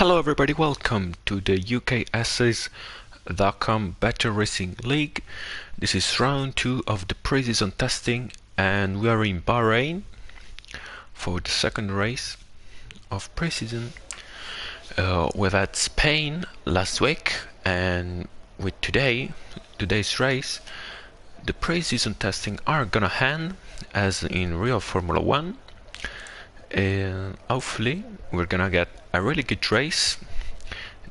Hello everybody, welcome to the UKSS.com Better Racing League. This is round 2 of the pre-season testing and we are in Bahrain for the second race of pre-season. We've had Spain last week, and with today's race, the pre-season testing are gonna end as in real Formula 1. And hopefully we're gonna get a really good race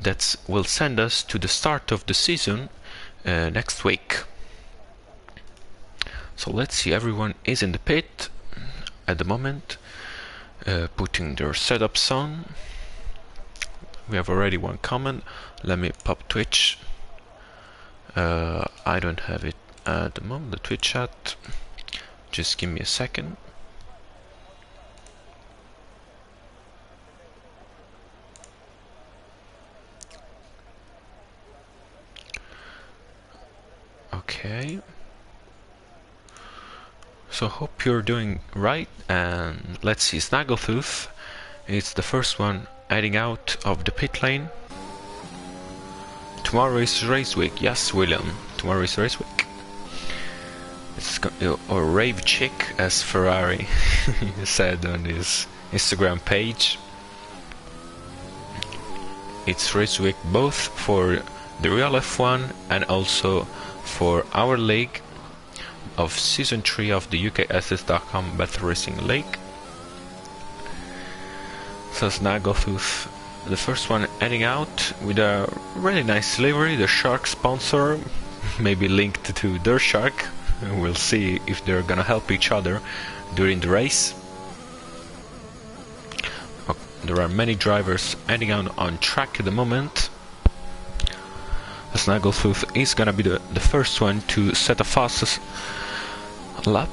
that will send us to the start of the season next week. So let's see, everyone is in the pit at the moment, putting their setups on. We have already one comment. Let me pop Twitch. I don't have it at the moment, the Twitch chat. Just give me a second. Okay, so hope you're doing right, and let's see, Snaggletooth is the first one heading out of the pit lane. Tomorrow is race week. Yes, William, tomorrow is race week. It's or rave chick, as Ferrari said on his Instagram page. It's race week both for the real F1 and also for our league of season 3 of the UKSS.com Better Racing League. So Snaggletooth, the first one heading out with a really nice livery, the Shark sponsor, maybe linked to their Shark. We'll see if they're gonna help each other during the race. There are many drivers heading out on track at the moment. Snaggletooth is gonna be the first one to set a fast lap.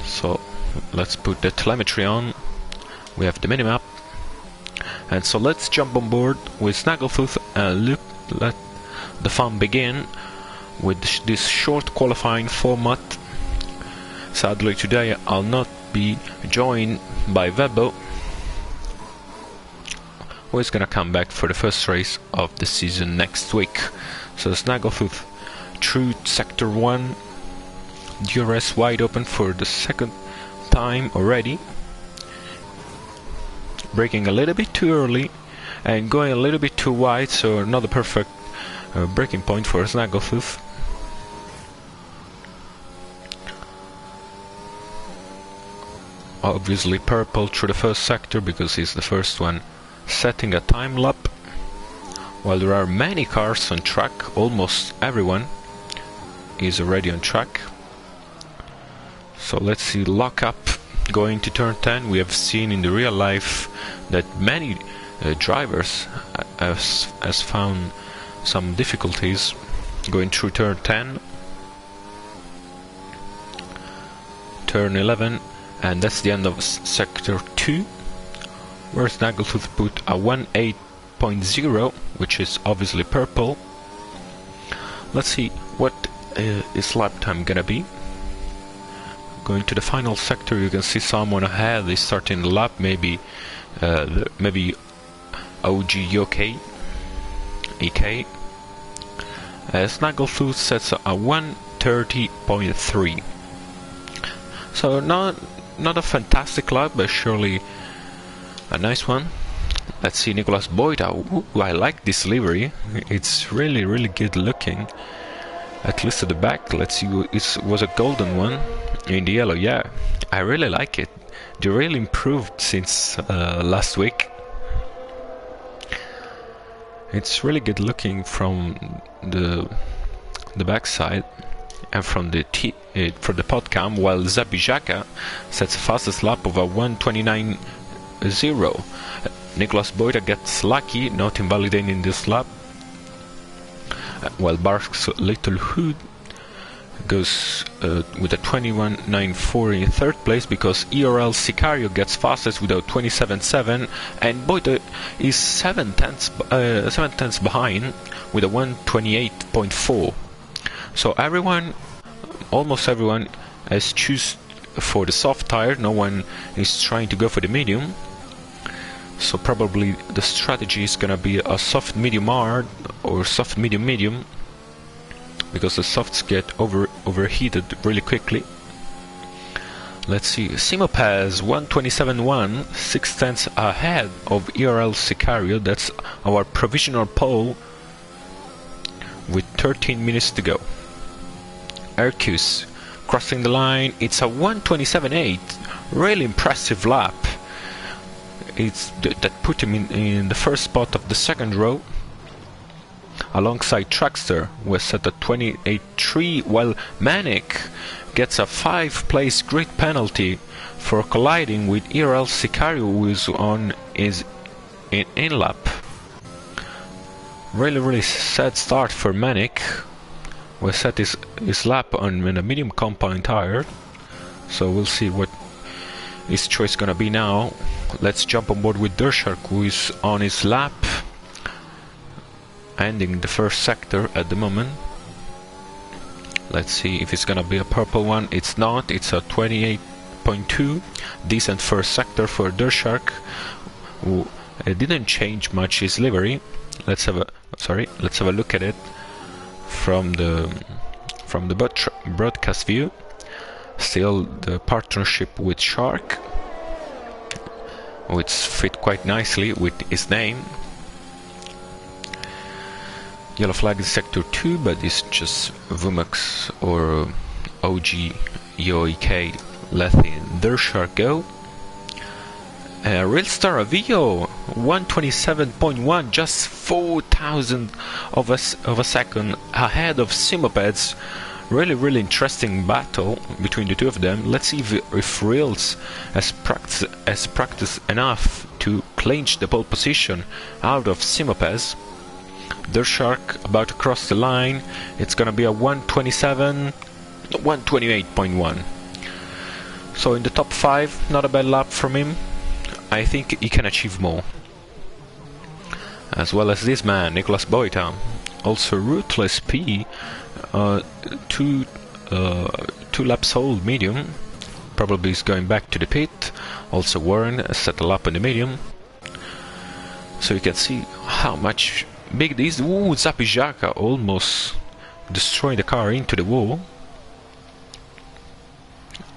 So let's put the telemetry on. We have the minimap, and so let's jump on board with Snaggletooth and let the fun begin with this short qualifying format. Sadly today I'll not be joined by Webo, who is gonna come back for the first race of the season next week. So Snaggletooth through sector 1, DRS wide open for the second time already, braking a little bit too early and going a little bit too wide, so not a perfect braking point for Snaggletooth. Obviously purple through the first sector because he's the first one setting a time lap. While there are many cars on track, almost everyone is already on track. So let's see, lock up going to turn 10. We have seen in the real life that many drivers has found some difficulties going through turn 10, turn 11, and that's the end of sector 2, where Snaggletooth put a 1.8.0, which is obviously purple. Let's see what is lap time gonna be. Going to the final sector, you can see someone ahead is starting the lap, maybe OG EK. Snaggletooth sets a 1:30.3. So not a fantastic lap, but surely a nice one. Let's see Nicolas Boita. Ooh, I like this livery. It's really good looking, at least at the back. Let's see, it was a golden one in the yellow. Yeah, I really like it. They really improved since last week. It's really good looking from the backside and from the podcam, while Zabijaka sets the fastest lap of a 1:29.0. Nicolas Boita gets lucky, not invalidating this lap, while Bark's Little Hood goes with a 21.94 in third place because ERL Sicario gets fastest without 27.7, and Boita is 7 tenths behind with a 1:28.4. So almost everyone has choose for the soft tire. No one is trying to go for the medium. So probably the strategy is gonna be a soft medium hard or soft medium medium, because the softs get overheated really quickly. Let's see, Simopaz 127.1, 6/10 ahead of ERL Sicario. That's our provisional pole with 13 minutes to go. Ercus crossing the line, it's a 127.8, really impressive lap. That put him in the first spot of the second row. Alongside Trackster was set at 28.3, while Manic gets a 5-place grid penalty for colliding with ERL Sicario, who is on his in-lap. Really sad start for Manic. We set his lap on a medium compound tire, so we'll see what his choice gonna be now. Let's jump on board with Dershark, who is on his lap, ending the first sector at the moment. Let's see if it's gonna be a purple one. It's not, it's a 28.2. Decent first sector for Dershark, who didn't change much his livery. Let's have a look at it from the broadcast view. Still the partnership with Shark, which fit quite nicely with his name. Yellow flag is sector 2, but it's just Vumux or OG EOEK letting Dershark go. Real Star Avio 127.1, just 4,000 of a second ahead of Simopeds. Really interesting battle between the two of them. Let's see if Reels has practiced enough to clinch the pole position out of Simopez. Dershark about to cross the line. It's gonna be a 128.1. So in the top 5, not a bad lap from him. I think he can achieve more. As well as this man, Nicolas Boita. Also Ruthless P, two laps old medium. Probably is going back to the pit. Also Warren set a lap in the medium. So you can see how much big this. Ooh, Zapijaka almost destroying the car into the wall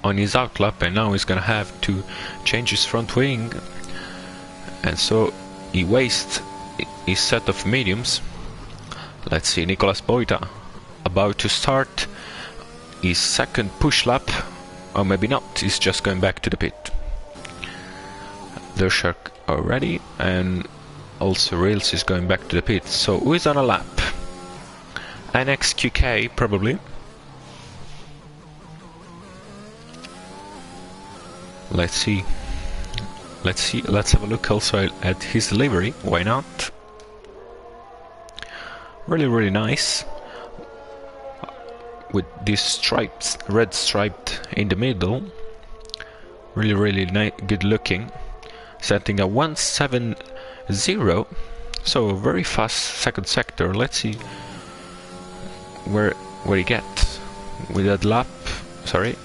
on his outlap, and now he's gonna have to change his front wing, and so he wastes his set of mediums. Let's see, Nicolas Boita about to start his second push lap, or maybe not, he's just going back to the pit. Dershark already, and also Rails is going back to the pit. So who is on a lap? NXQK probably. Let's have a look also at his livery. Why not? Really nice, with these stripes, red striped in the middle. Really good looking. Setting a 170, so very fast second sector. Let's see where he gets with that lap. Sorry.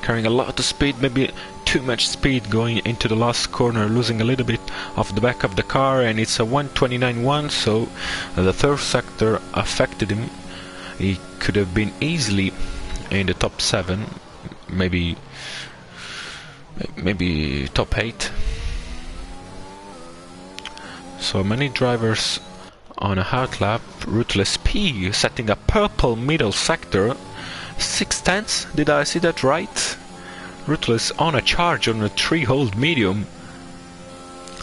Carrying a lot of speed, maybe too much speed going into the last corner, losing a little bit of the back of the car, and it's a 129.1, so the third sector affected him. He could have been easily in the top 7, maybe top 8. So many drivers on a hot lap. Ruthless P setting a purple middle sector. 6/10, did I see that right? Ruthless on a charge on a 3-hold medium.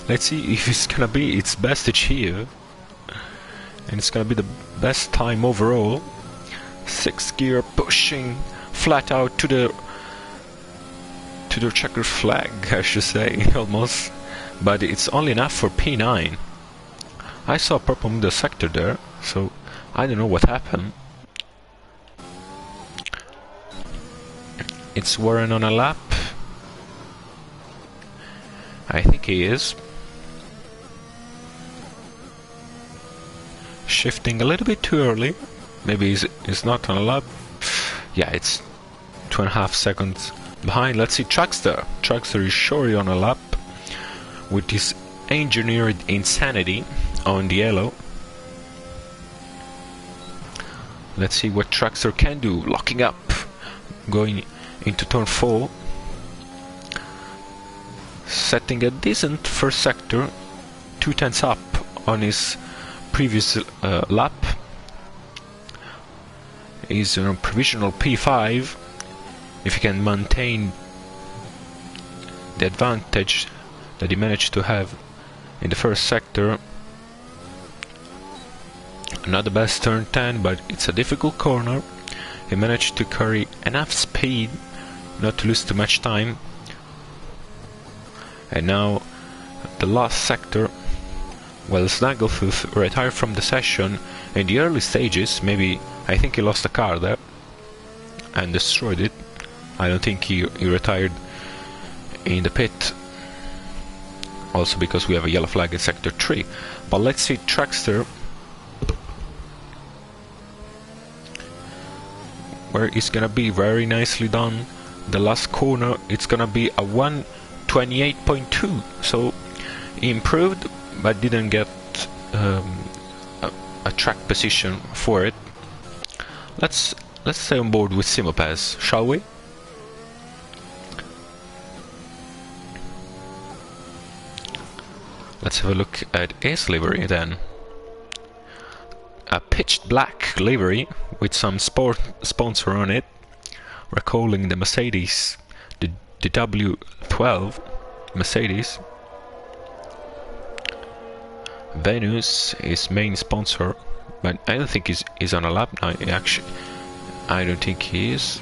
Let's see if it's gonna be its best achieve, and it's gonna be the best time overall. 6th gear pushing flat out to the checker flag, I should say, almost, but it's only enough for P9. I saw purple middle sector there, so I don't know what happened. It's Warren on a lap. I think he is. Shifting a little bit too early. Maybe he's not on a lap. Yeah, it's 2.5 seconds behind. Let's see Trackster. Trackster is surely on a lap with his engineered insanity on the yellow. Let's see what Trackster can do. Locking up, going into turn 4, setting a decent first sector, 2/10 up on his previous lap. He's on a provisional P5. If he can maintain the advantage that he managed to have in the first sector. Not the best turn 10, but it's a difficult corner. He managed to carry enough speed not to lose too much time. And now the last sector. Well, Snaggletooth retired from the session in the early stages. Maybe, I think he lost a car there and destroyed it. I don't think he retired in the pit. Also because we have a yellow flag in sector 3. But let's see Trackster, where it's gonna be very nicely done. The last corner, it's gonna be a 1:28.2. So he improved, but didn't get a track position for it. Let's stay on board with Simopaz, shall we? Let's have a look at his livery then. A pitched black livery with some sport sponsor on it, recalling the Mercedes, the W12 Mercedes. Venus is main sponsor, but I don't think he's on a lap now. Actually, I don't think he is.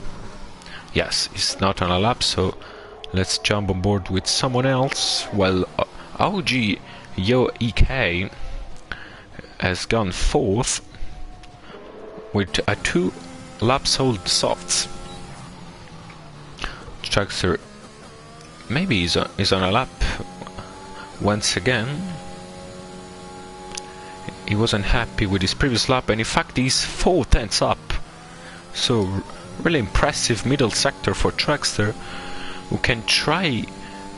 Yes, he's not on a lap, so let's jump on board with someone else. Well, OG Yo EK has gone 4th with a 2 laps old softs. Trackster maybe is on a lap once again. He wasn't happy with his previous lap, and in fact he's 4/10 up. So really impressive middle sector for Trackster, who can try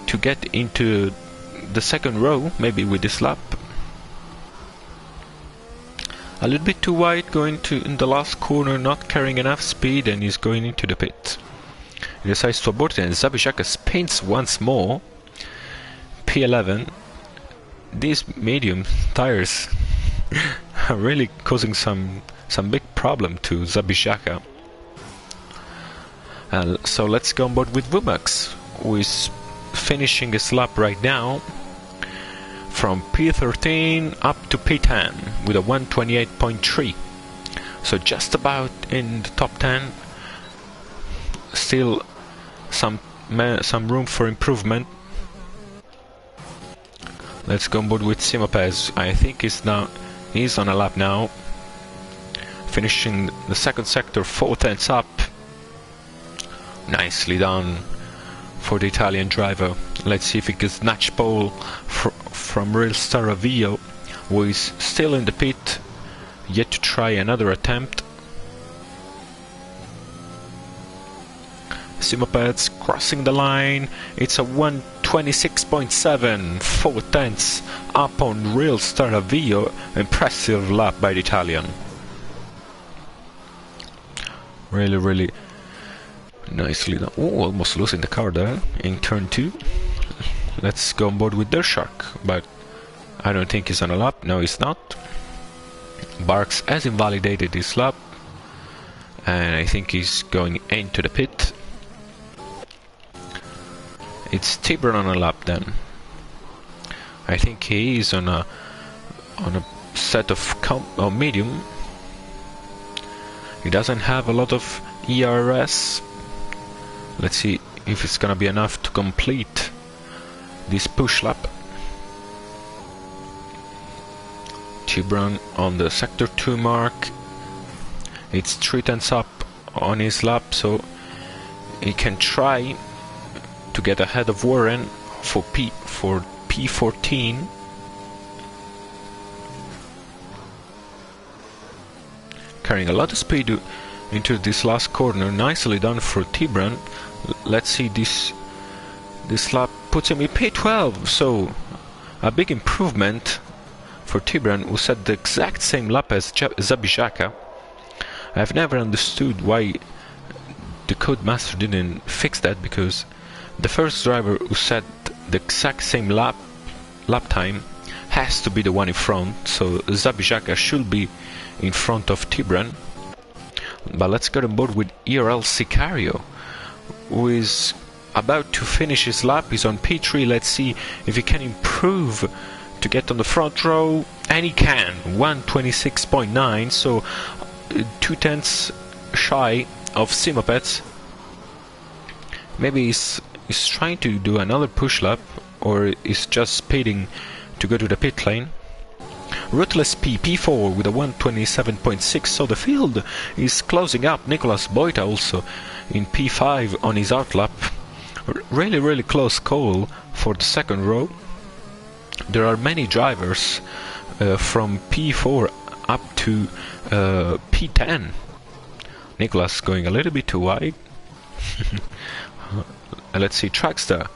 to get into the second row maybe with this lap. A little bit too wide going to in the last corner, not carrying enough speed, and he's going into the pit. He decides to abort it, and Zabishaka spins once more. P11. These medium tires are really causing some big problem to Zabishaka. So let's go on board with Vumax, who is finishing his lap right now from P13 up to P10 with a 1:28.3. So just about in the top 10. Still some room for improvement. Let's go on board with Simopaz. I think he's on a lap now, finishing the second sector 4/10 up. Nicely done for the Italian driver. Let's see if he can snatch pole from Real Star Avio, who is still in the pit, yet to try another attempt. Simopaz crossing the line. It's a 1:26.7, 4/10 up on Real Star Avio. Impressive lap by the Italian. Really nicely done. Oh, almost losing the car there in turn 2. Let's go on board with Dershark, but I don't think he's on a lap. No, he's not. Barks has invalidated his lap, and I think he's going into the pit. It's Tibran on a lap then. I think he is on a set of medium. He doesn't have a lot of ERS. Let's see if it's gonna be enough to complete this push lap. Tibran on the sector 2 mark. It's 3/10 up on his lap, so he can try to get ahead of Warren for P14. Carrying a lot of speed into this last corner. Nicely done for Tibran. Let's see, this lap puts him in P12, so a big improvement for Tibran, who set the exact same lap as Zabijaka. I've never understood why the Codemaster didn't fix that, because the first driver who set the exact same lap time has to be the one in front, so Zabijaka should be in front of Tibran. But let's get on board with ERL Sicario, who is about to finish his lap. He's on P3. Let's see if he can improve to get on the front row, and he can. 126.9, so 2/10 shy of Simopets. Maybe he's trying to do another push lap, or is just speeding to go to the pit lane. Ruthless P4 with a 127.6, so the field is closing up. Nicolas Boita also in P5 on his outlap. Really close call for the second row. There are many drivers from P4 up to P10. Nicolas going a little bit too wide. Let's see, Trackstar.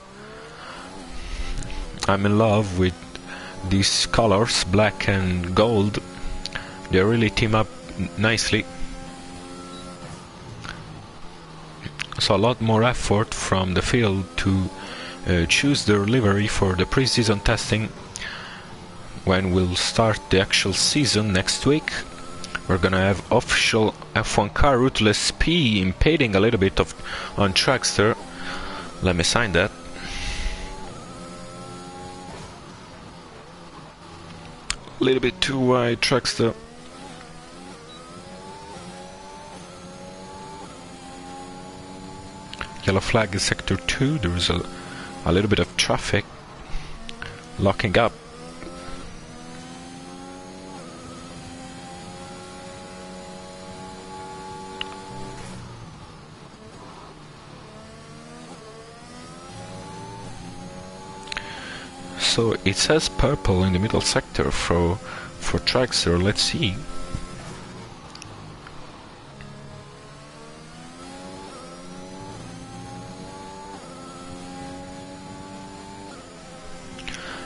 I'm in love with these colors, black and gold. They really team up nicely. So a lot more effort from the field to choose their livery for the pre-season testing. When we'll start the actual season next week, we're gonna have official F1 car Ruthless P impeding a little bit on Trackster. Let me sign that. A little bit too wide, Trackster. Yellow flag is sector 2. There is a little bit of traffic locking up. So it says purple in the middle sector for Trackster. Let's see.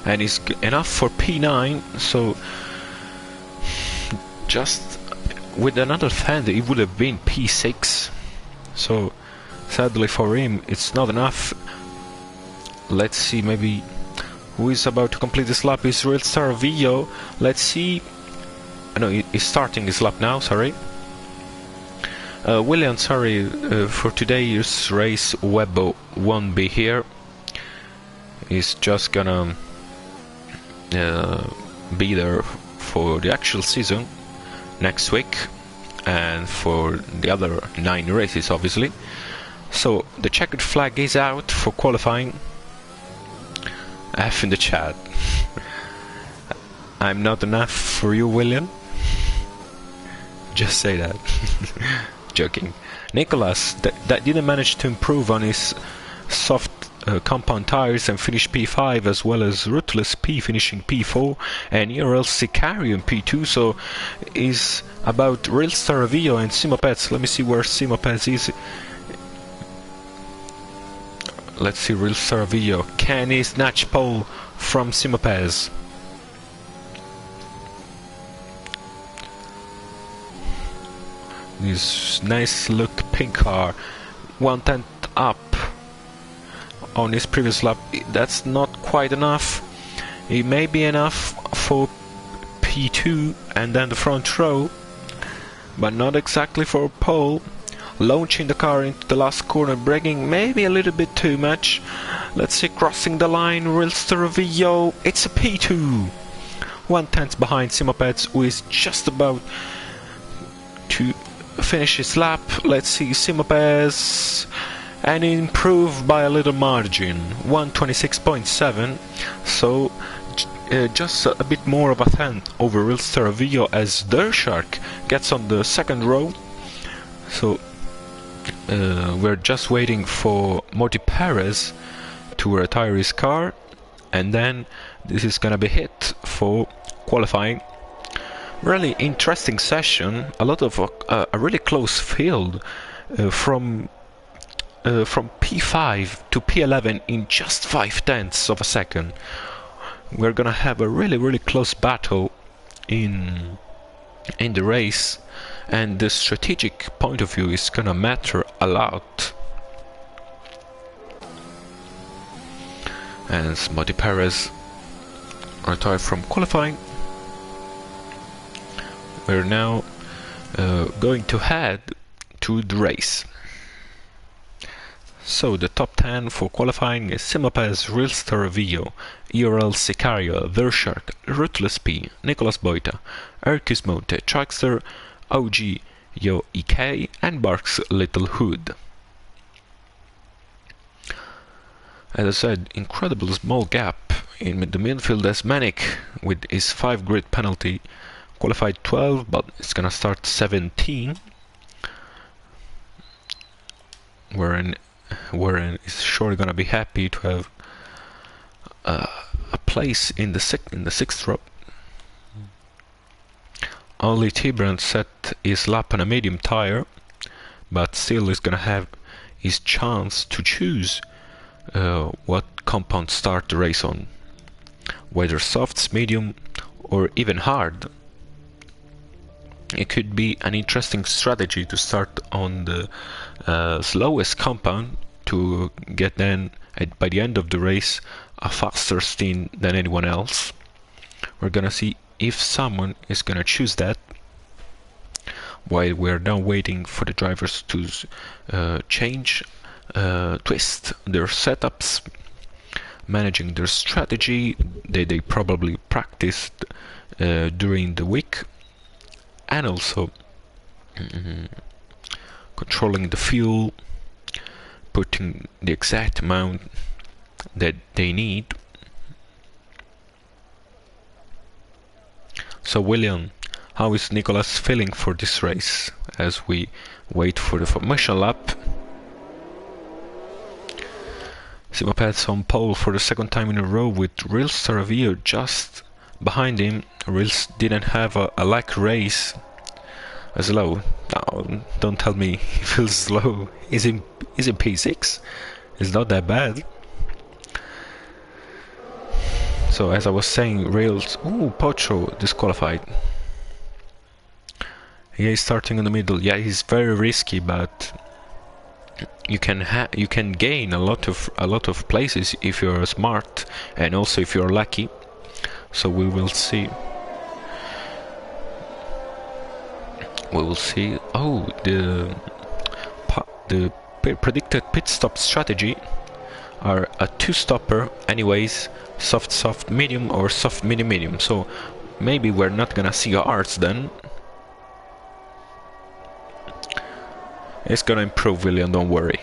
And it's enough for P9, so just with another fender it would have been P6. So sadly for him it's not enough. Let's see, maybe who is about to complete this lap is Real Star Vio. Let's see. No, he's starting his lap now, sorry. William, sorry, for today's race Webbo won't be here. He's just gonna be there for the actual season next week and for the other 9 races, obviously. So the checkered flag is out for qualifying. F in the chat. I'm not enough for you, William. Just say that. Joking. Nicolas that didn't manage to improve on his soft compound tires and finish P5, as well as Ruthless P finishing P4 and ERL Sicario in P2, so is about Real Star Vio and Simopets. Let me see where Simopets is. Let's see, Real Star Vio. Can he snatch pole from Simopes? This nice look pink car, 1/10 up on his previous lap. That's not quite enough. It may be enough for P2 and then the front row, but not exactly for pole. Launching the car into the last corner, braking maybe a little bit too much. Let's see, crossing the line, Real Star Vio. It's a P2. 1/10 behind Simopets, who is just about to finish his lap. Let's see, Simopes, and improved by a little margin, 126.7, so just a bit more of a 10 over Real Star Vio as Dershark gets on the second row. So we're just waiting for Morty Perez to retire his car, and then this is gonna be hit for qualifying. Really interesting session, a lot of a really close field from from P5 to P11 in just 5/10 of a second. We're gonna have a really close battle in the race, and the strategic point of view is gonna matter a lot. As Moti Perez retired from qualifying, we're now going to head to the race. So the top 10 for qualifying is Simopez, Rilster Vio, ERL Sicario, Vershark, Ruthless P, Nicolas Boita, Ercus Monte, Traxter, OG Yo EK, and Barks Little Hood. As I said, incredible small gap in the midfield as Manic with his 5 grid penalty qualified 12, but it's gonna start 17. Warren is surely gonna be happy to have a place in the sixth row. Only T-Brand set his lap on a medium tire, but still is gonna have his chance to choose what compound start the race on, whether softs, medium, or even hard. It could be an interesting strategy to start on the slowest compound to get then, by the end of the race, a faster stint than anyone else. We're gonna see if someone is gonna choose that, while we're now waiting for the drivers to twist their setups, managing their strategy they probably practiced during the week, and also controlling the fuel, putting the exact amount that they need. So William, how is Nicolas feeling for this race as we wait for the formation lap? Simopeds on pole for the second time in a row with Real Staravio just behind him. Reels didn't have a like race as low. No, don't tell me he feels slow. Is in P6? It's not that bad. So as I was saying, Rails. Ooh, Pocho disqualified. Yeah, he's starting in the middle. Yeah, he's very risky, but you can gain a lot of places if you're smart and also if you're lucky. So we will see. We will see. Oh, the predicted pit stop strategy are a 2-stopper anyways, soft medium or soft medium. So maybe we're not gonna see arts then. It's gonna improve, William, don't worry.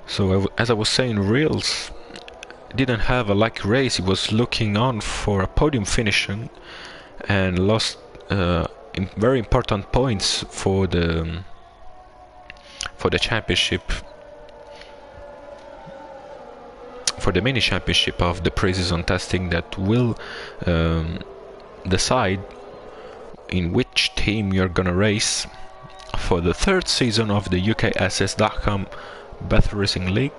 So as I was saying, Reels didn't have a lucky race. He was looking on for a podium finishing and lost very important points for the championship, for the mini championship of the pre-season testing that will decide in which team you're gonna race for the third season of the UKSS.com Battle Racing League,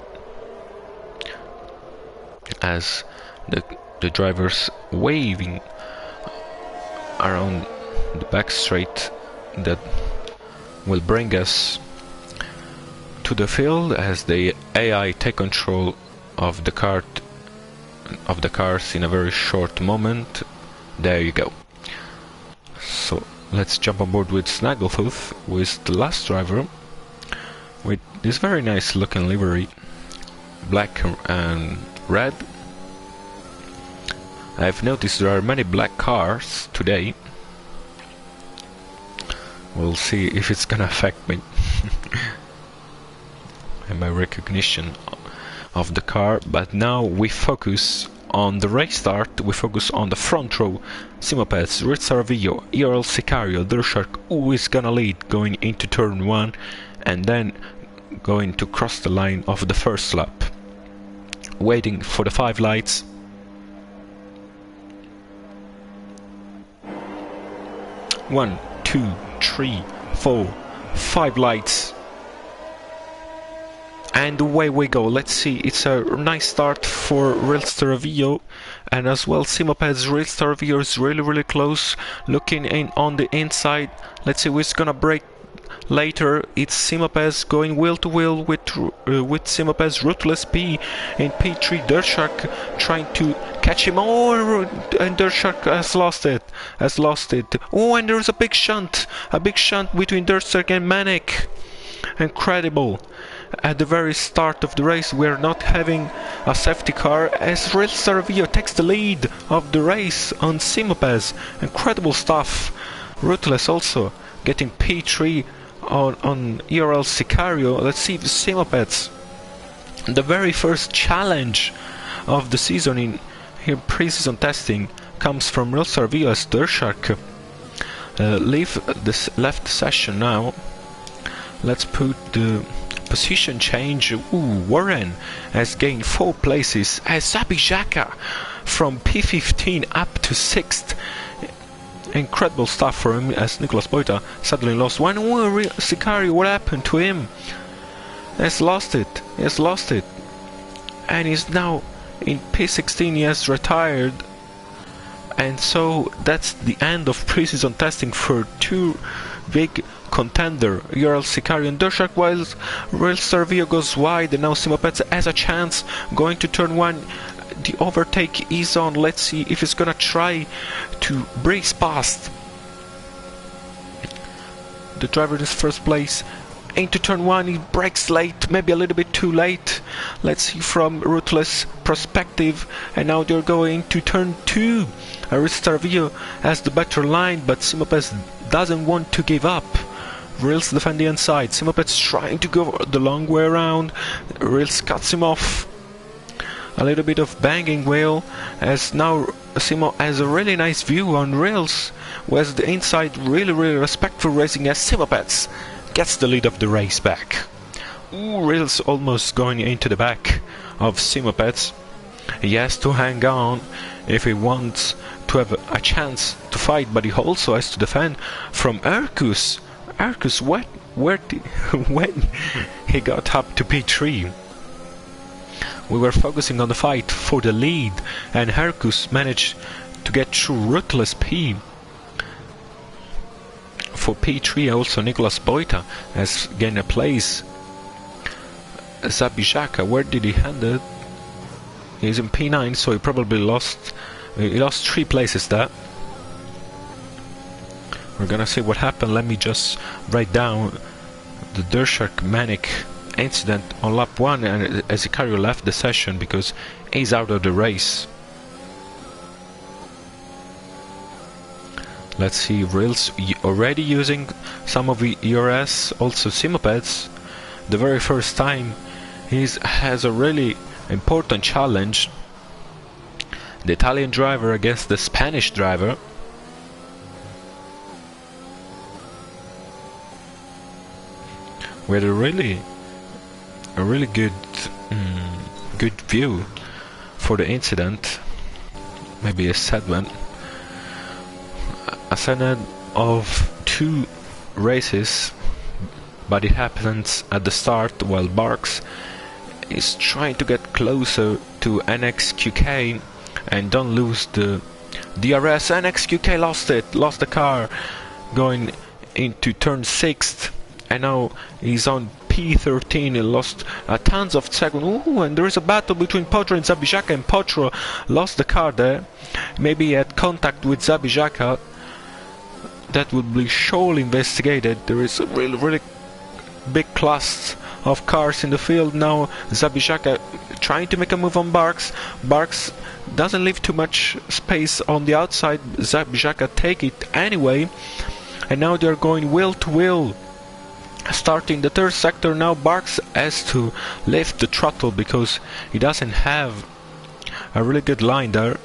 as the drivers waving around the back straight that will bring us to the field as the AI take control of the cars in a very short moment. There you go. So let's jump on board with Snaggletooth, who is the last driver, with this very nice looking livery, black and red. I've noticed there are many black cars today. We'll see if it's gonna affect me and my recognition of the car. But now we focus on the race start. We focus on the front row. Simopeds, Ritzarvillo, ERL Sicario, Durshark, who is gonna lead going into turn 1 and then going to cross the line of the first lap. Waiting for the 5 lights. 1, 2, 3, 4, 5 lights. And away we go. Let's see, it's a nice start for Real Staravio, and as well Simoped's Real Staravio is really close, looking in on the inside. Let's see who's gonna break later. It's Simopez going wheel to wheel with Simopez Ruthless P in P3. Dirtshark trying to catch him. Oh, and Dirtshark has lost it. Oh, and there's a big shunt between Dirtshark and Manic. Incredible. At the very start of the race, we're not having a safety car as Real Staravio takes the lead of the race on Simopez. Incredible stuff. Ruthless also getting P3 on ERL Sicario. Let's see if Simopeds, the very first challenge of the season in here pre-season testing, comes from Real Staravio as Dirtshark leave this left session now. Let's put the position change. Warren has gained 4 places as Zabijaka from P15 up to 6th. Incredible stuff for him as Nicolas Boita suddenly lost one. Sicario, what happened to him? He has lost it. And he's now in P16. He has retired. And so that's the end of pre-season testing for 2 big contender, ERL Sicario and Dirtshark, while Real Staravio goes wide, and now Simopets has a chance going to turn 1. The overtake is on. Let's see if he's gonna try to breeze past the driver in his first place. Into turn 1, he brakes late, maybe a little bit too late. Let's see from Ruthless perspective, and now they're going to turn 2. Real Staravio has the better line, but Simopes doesn't want to give up. Reals defend the inside. Simopets trying to go the long way around. Reals cuts him off. A little bit of banging wheel, as now Simo has a really nice view on Reals, who has the inside. Really respectful racing as Simopets gets the lead of the race back. Reals almost going into the back of Simopets. He has to hang on if he wants to have a chance to fight, but he also has to defend from Ercus. Ercus, when he got up to P3, we were focusing on the fight for the lead, and Hercus managed to get through Ruthless P. For P3 also Nicolas Boita has gained a place. Zabijaka, where did he hand it? He's in P9, so he probably lost 3 places there. We're gonna see what happened. Let me just write down the Dirtshark Manic incident on lap 1, and as Sicario left the session because he's out of the race. Let's see, Reals already using some of the ERS, also Simopeds. The very first time he has a really important challenge. The Italian driver against the Spanish driver. With a really good view for the incident. Maybe a sad one. A sad end of 2 races, but it happens at the start while Barks is trying to get closer to NXQK and don't lose the DRS. NXQK lost the car going into turn 6, and now he's on P13. He lost tons of seconds. And there is a battle between Potro and Zabijaka, and Potro lost the car there. Maybe he had contact with Zabijaka. That would be surely investigated. There is a really big class of cars in the field now. Zabijaka trying to make a move on Barks. Barks doesn't leave too much space on the outside. Zabijaka take it anyway, and now they're going wheel to wheel. Starting the 3rd sector now, Barks has to lift the throttle because he doesn't have a really good line there.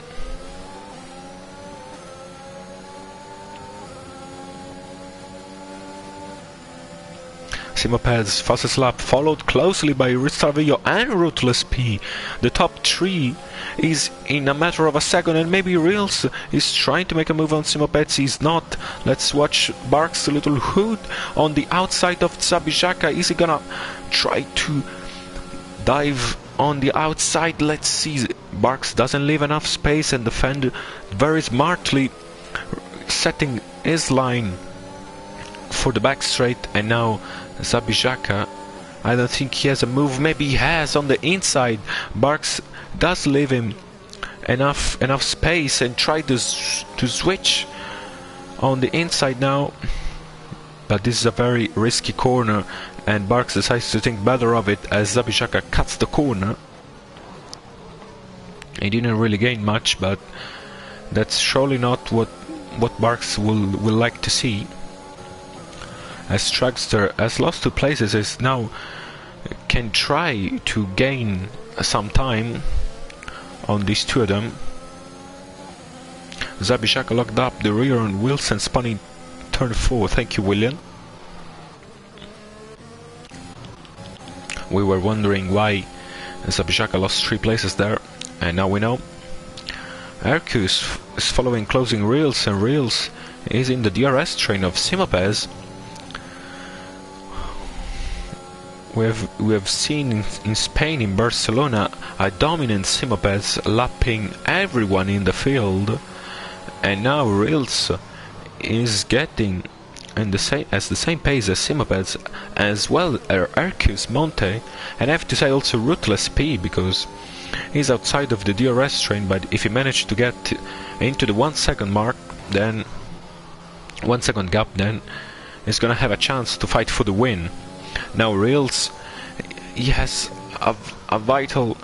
Simoped's fastest lap, followed closely by Real Staravio and Ruthless P. The top 3 is in a matter of a second, and maybe Reals is trying to make a move on Simopeds. He's not. Let's watch Barks' little hood on the outside of Zabijaka. Is he gonna try to dive on the outside. Let's see. Barks doesn't leave enough space and defend very smartly, setting his line for the back straight. And now Zabijaka, I don't think he has a move. Maybe he has on the inside. Barks does leave him enough space and try to switch on the inside now. But this is a very risky corner, and Barks decides to think better of it as Zabijaka cuts the corner. He didn't really gain much, but that's surely not what Barks will like to see. As Tragster has lost 2 places, is now can try to gain some time on these 2 of them. Zabijaka locked up the rear on Wilson spawning turn 4. Thank you, William. We were wondering why Zabijaka lost 3 places there, and now we know. Arcus is following closing Reels, and Reels is in the DRS train of Simopez. We have seen in Spain, in Barcelona, a dominant Simopez lapping everyone in the field, and now Reels is getting in the same pace as Simopez, as well as Arcus Monte, and I have to say also Ruthless P, because he's outside of the DRS train, but if he managed to get into the 1 second mark, then 1 second gap, then he's gonna have a chance to fight for the win. Now Reels, he has a vital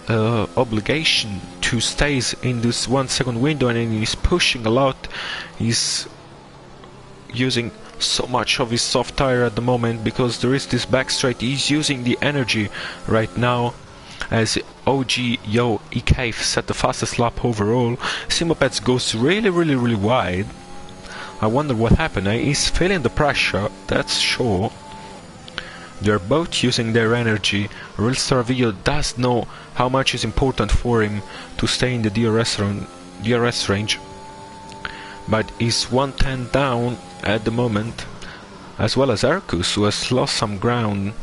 obligation to stay in this 1 second window, and he's pushing a lot. He's using so much of his soft tire at the moment because there is this back straight. He's using the energy right now as OG Yo EK set the fastest lap overall. Simopets goes really wide. I wonder what happened. He's feeling the pressure, that's sure. They're both using their energy. Real Staravillo does know how much is important for him to stay in the DRS range, but he's 110 down at the moment, as well as Arcus, who has lost some ground,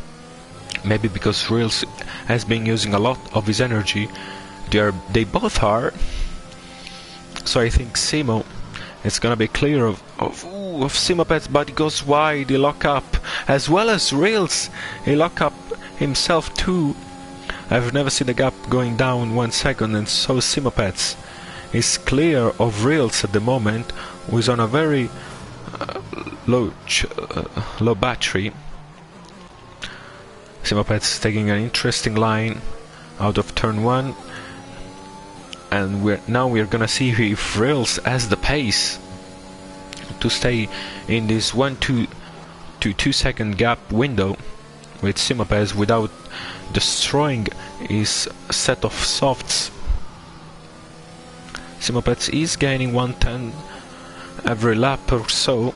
maybe because Reels has been using a lot of his energy. They both are, so I think Simo is gonna be clear of Simopet's, but he goes wide. He lock up, as well as Reels. He lock up himself too. I've never seen a gap going down 1 second, and so Simopets is clear of Reels at the moment, who is on a very low battery. Simopets taking an interesting line out of turn 1, and we're gonna see if Reels has the pace to stay in this 1 to 2 second gap window with Simopez without destroying his set of softs. Simopez is gaining 110 every lap or so,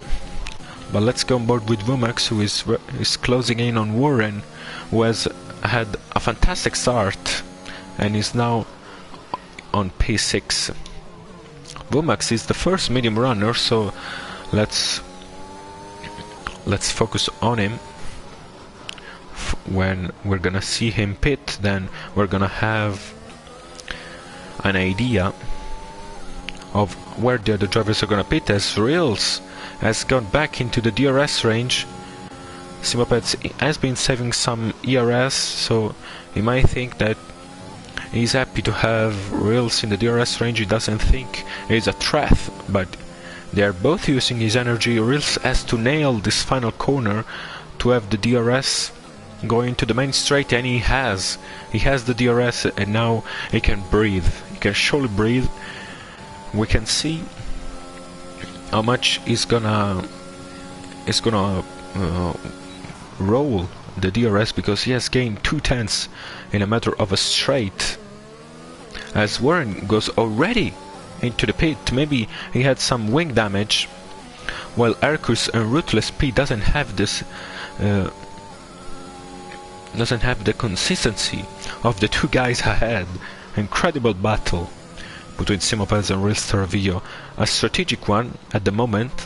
but let's go on board with Vumax, who is closing in on Warren, who has had a fantastic start and is now on P6. Vumax is the first medium runner, so let's focus on him. When we're gonna see him pit, then we're gonna have an idea of where the other drivers are gonna pit, as Reels has gone back into the DRS range. Simopets has been saving some ERS, so he might think that he's happy to have Reels in the DRS range. He doesn't think it's a threat, but they are both using his energy. Reels has to nail this final corner to have the DRS going to the main straight, and he has the DRS, and now he can breathe. He can surely breathe. We can see how much he's gonna roll the DRS, because he has gained 2/10 in a matter of a straight. As Warren goes already into the pit, maybe he had some wing damage, while Arcus and Ruthless P doesn't have this doesn't have the consistency of the two guys ahead. Incredible battle between Simopez and Real Staravillo, a strategic one at the moment,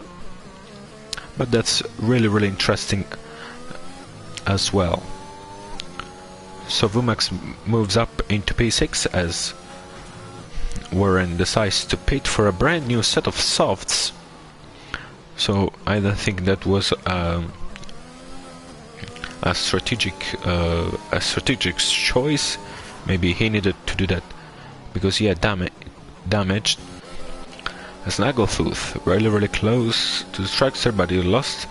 but that's really interesting as well. So Vumax moves up into P6 as Warren decides to pit for a brand new set of softs. So I don't think that was a strategic choice. Maybe he needed to do that because he had damaged a Snaggletooth really close to the Trackster, but he lost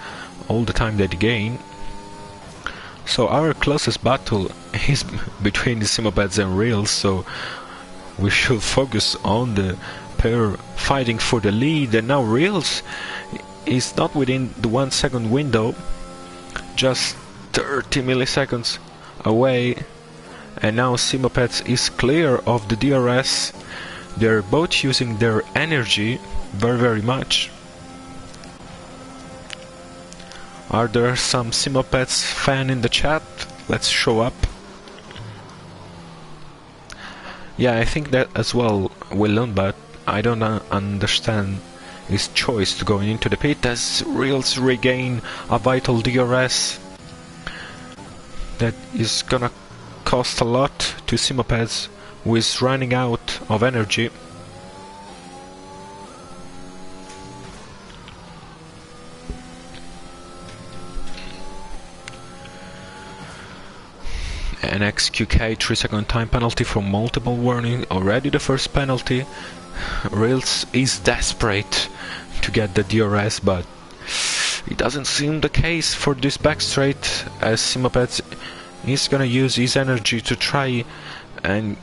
all the time that he gained. So our closest battle is between the Simopeds and Reels, so we should focus on the pair fighting for the lead. And now Reels is not within the 1 second window, just 30 milliseconds away, and now Simopeds is clear of the DRS. They're both using their energy very much. Are there some Simopeds fan in the chat? Let's show up. Yeah, I think that as well, Willem, but I don't understand his choice to going into the pit as Reels regain a vital DRS that is gonna cost a lot to Simopeds, who is running out of energy. An XQK 3-second time penalty from multiple warning, already the first penalty. Reels is desperate to get the DRS, but it doesn't seem the case for this back straight, as Simopeds is gonna use his energy to try and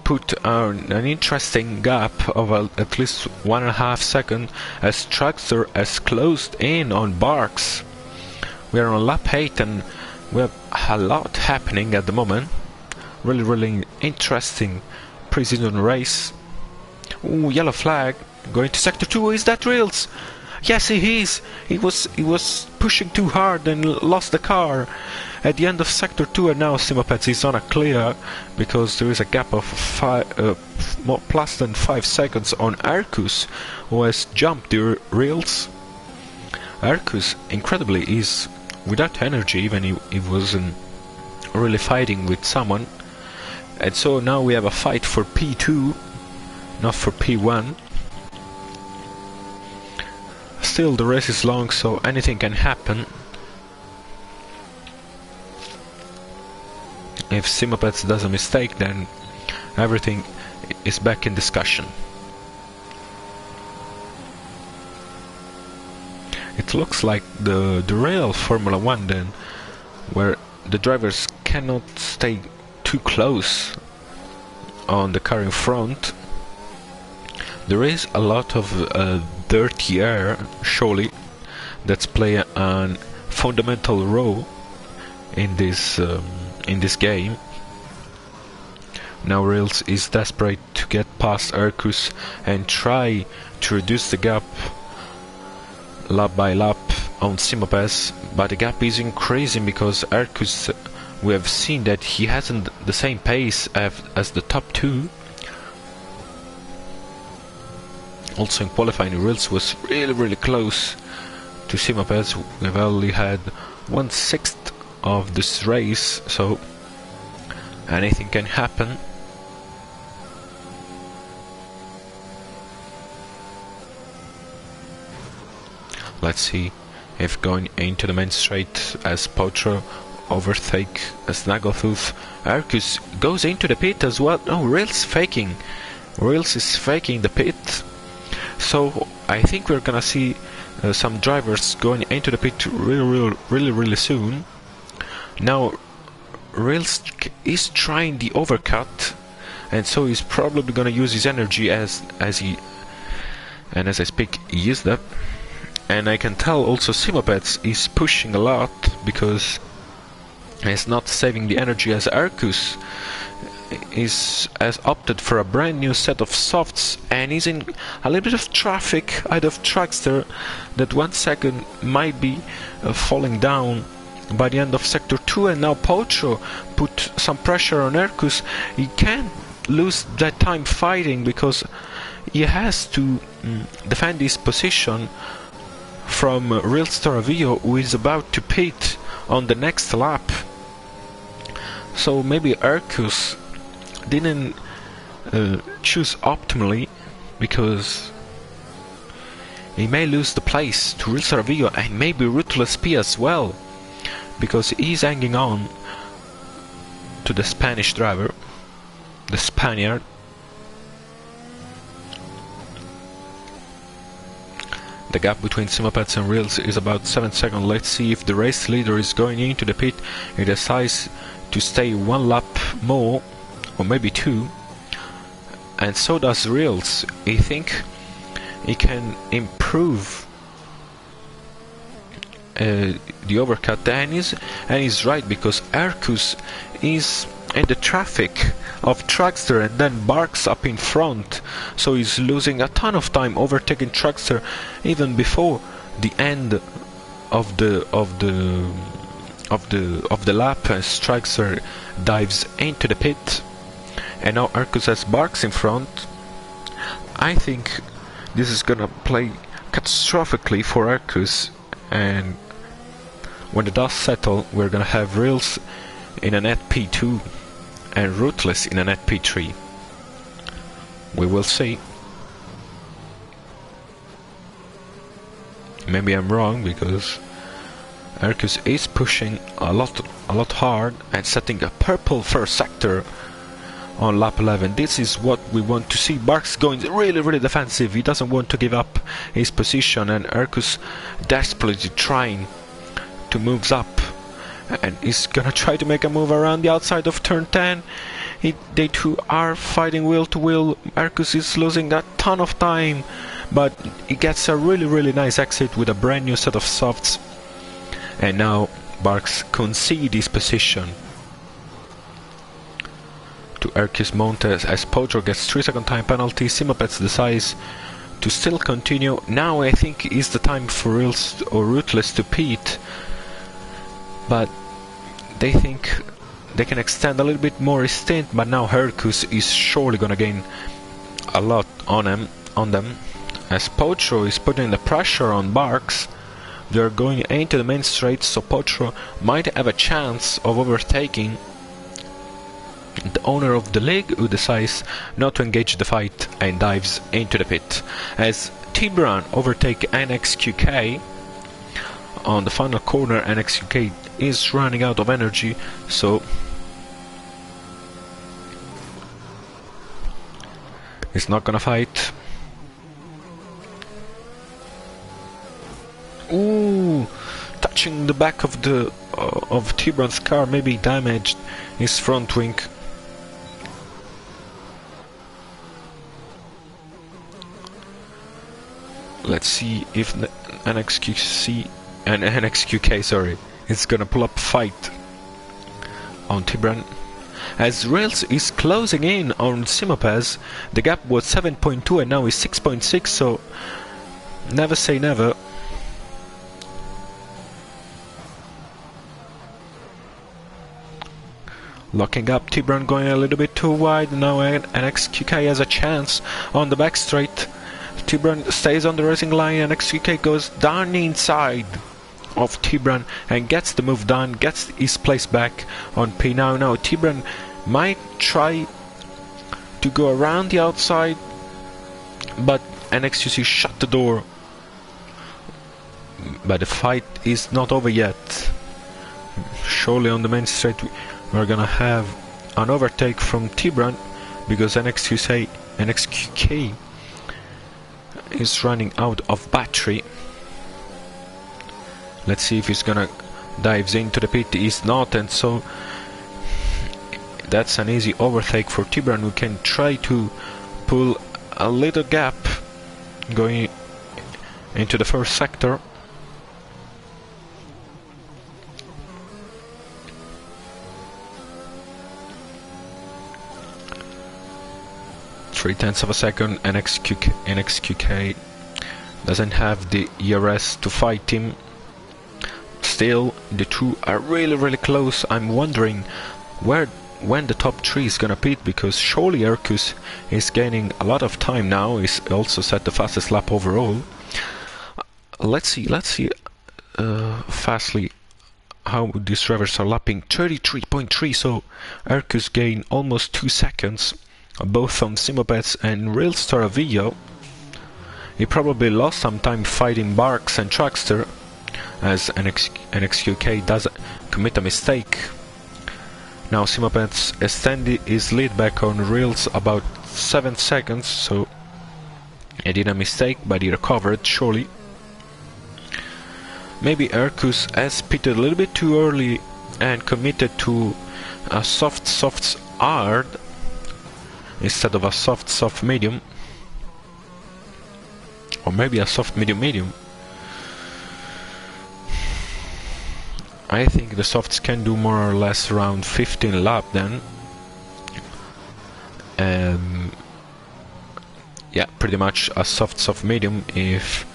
put an interesting gap of at least 1.5 seconds, as Trackster has closed in on Barks. We are on lap 8 and we have a lot happening at the moment. Really interesting pre-season race. Ooh, yellow flag. Going to sector 2. Is that Reels? Yes, he is. He was pushing too hard and lost the car at the end of sector 2, and now Simopeds is on a clear because there is a gap of plus than 5 seconds on Arcus, who has jumped the Reels. Arcus, incredibly, is without energy, even he wasn't really fighting with someone. And so now we have a fight for P2, not for P1. Still, the race is long, so anything can happen. If Simopeds does a mistake, then everything is back in discussion. It looks like the real Formula 1 then, where the drivers cannot stay too close on the car in front. There is a lot of dirty air, surely, that's playing a fundamental role in this game. Now Reels is desperate to get past Arcus and try to reduce the gap lap by lap on Simopeds, but the gap is increasing because Arcus, we have seen that he hasn't the same pace as the top two. Also in qualifying, Reels was really close to Simopeds. We've only had 1/6 of this race, so anything can happen. Let's see if going into the main straight as Potro overtake a Snaggletooth. Arcus goes into the pit as well. No, Reels faking. Reels is faking the pit. So I think we're gonna see some drivers going into the pit really soon. Now Reels is trying the overcut, and so he's probably gonna use his energy as he, and as I speak, he used up. And I can tell also Simopeds is pushing a lot because he's not saving the energy, as Arcus has opted for a brand new set of softs and is in a little bit of traffic out of Trackster that 1 second might be falling down by the end of sector 2. And now Potro put some pressure on Arcus. He can't lose that time fighting because he has to defend his position from Reels Toravio, who is about to pit on the next lap. So maybe Arcus didn't choose optimally, because he may lose the place to Real Saravillo and maybe Ruthless P as well, because he's hanging on to the Spanish driver, the Spaniard. The gap between Simopeds and Reels is about 7 seconds. Let's see if the race leader is going into the pit. He decides to stay 1 lap more, or maybe 2, and so does Reels. I think he can improve the overcut, and he's right, because Arcus is in the traffic of Truckster and then Barks up in front, so he's losing a ton of time overtaking Truckster even before the end of the lap, as Truckster dives into the pit, and now Arcus has Barks in front. I think this is gonna play catastrophically for Arcus, and when the dust settles, we're gonna have Reels in a net P2 and Ruthless in a net P3. We will see. Maybe I'm wrong, because Arcus is pushing a lot hard and setting a purple first sector on lap 11. This is what we want to see. Barks going really defensive. He doesn't want to give up his position, and Arcus desperately trying to move up, and he's gonna try to make a move around the outside of turn 10. They two are fighting wheel to wheel. Arcus is losing a ton of time, but he gets a really nice exit with a brand new set of softs, and now Barks concedes his position to Arcus Montes as Potro gets 3-second time penalty. Simopets decides to still continue. Now I think is the time for Reels or Ruthless to pit, but they think they can extend a little bit more his stint, but now Arcus is surely gonna gain a lot on them, as Potro is putting the pressure on Barks. They're going into the main straight, so Potro might have a chance of overtaking the owner of the league, who decides not to engage the fight and dives into the pit, as Tibran overtake NXQK on the final corner. NXQK is running out of energy, so he's not gonna fight. Ooh, touching the back of the of Tibran's car, maybe damaged his front wing. Let's see if NXQK, sorry, is gonna pull up a fight on Tibran. As Rails is closing in on Simopez, the gap was 7.2 and now is 6.6, so never say never. Locking up, Tibran going a little bit too wide. Now NXQK has a chance on the back straight. Tibran stays on the racing line, and NXQK goes down inside of Tibran and gets the move done, gets his place back on P. Now Tibran might try to go around the outside, but NXQC shut the door. But the fight is not over yet. Surely on the main straight we're gonna have an overtake from Tibran, because NXQK is running out of battery. Let's see if he's gonna dives into the pit. He's not, and so that's an easy overtake for Tibran, who can try to pull a little gap going into the first sector. .3 of a second. NXQK doesn't have the ERS to fight him. Still, the two are really close. I'm wondering when the top 3 is gonna pit, because surely Arcus is gaining a lot of time now. He's also set the fastest lap overall. Let's see Fastly how these drivers are lapping. 33.3, so Ercus gained almost 2 seconds, both on Simopets and Railstar Avio. He probably lost some time fighting Barks and Trackster, as NXQK does commit a mistake. Now Simopets extended his lead back on Rails about 7 seconds, so he did a mistake, but he recovered surely. Maybe Ercus has pitted a little bit too early and committed to a soft hard instead of a soft medium, or maybe a soft medium. I think the softs can do more or less around 15 lap then. Yeah, pretty much a soft medium if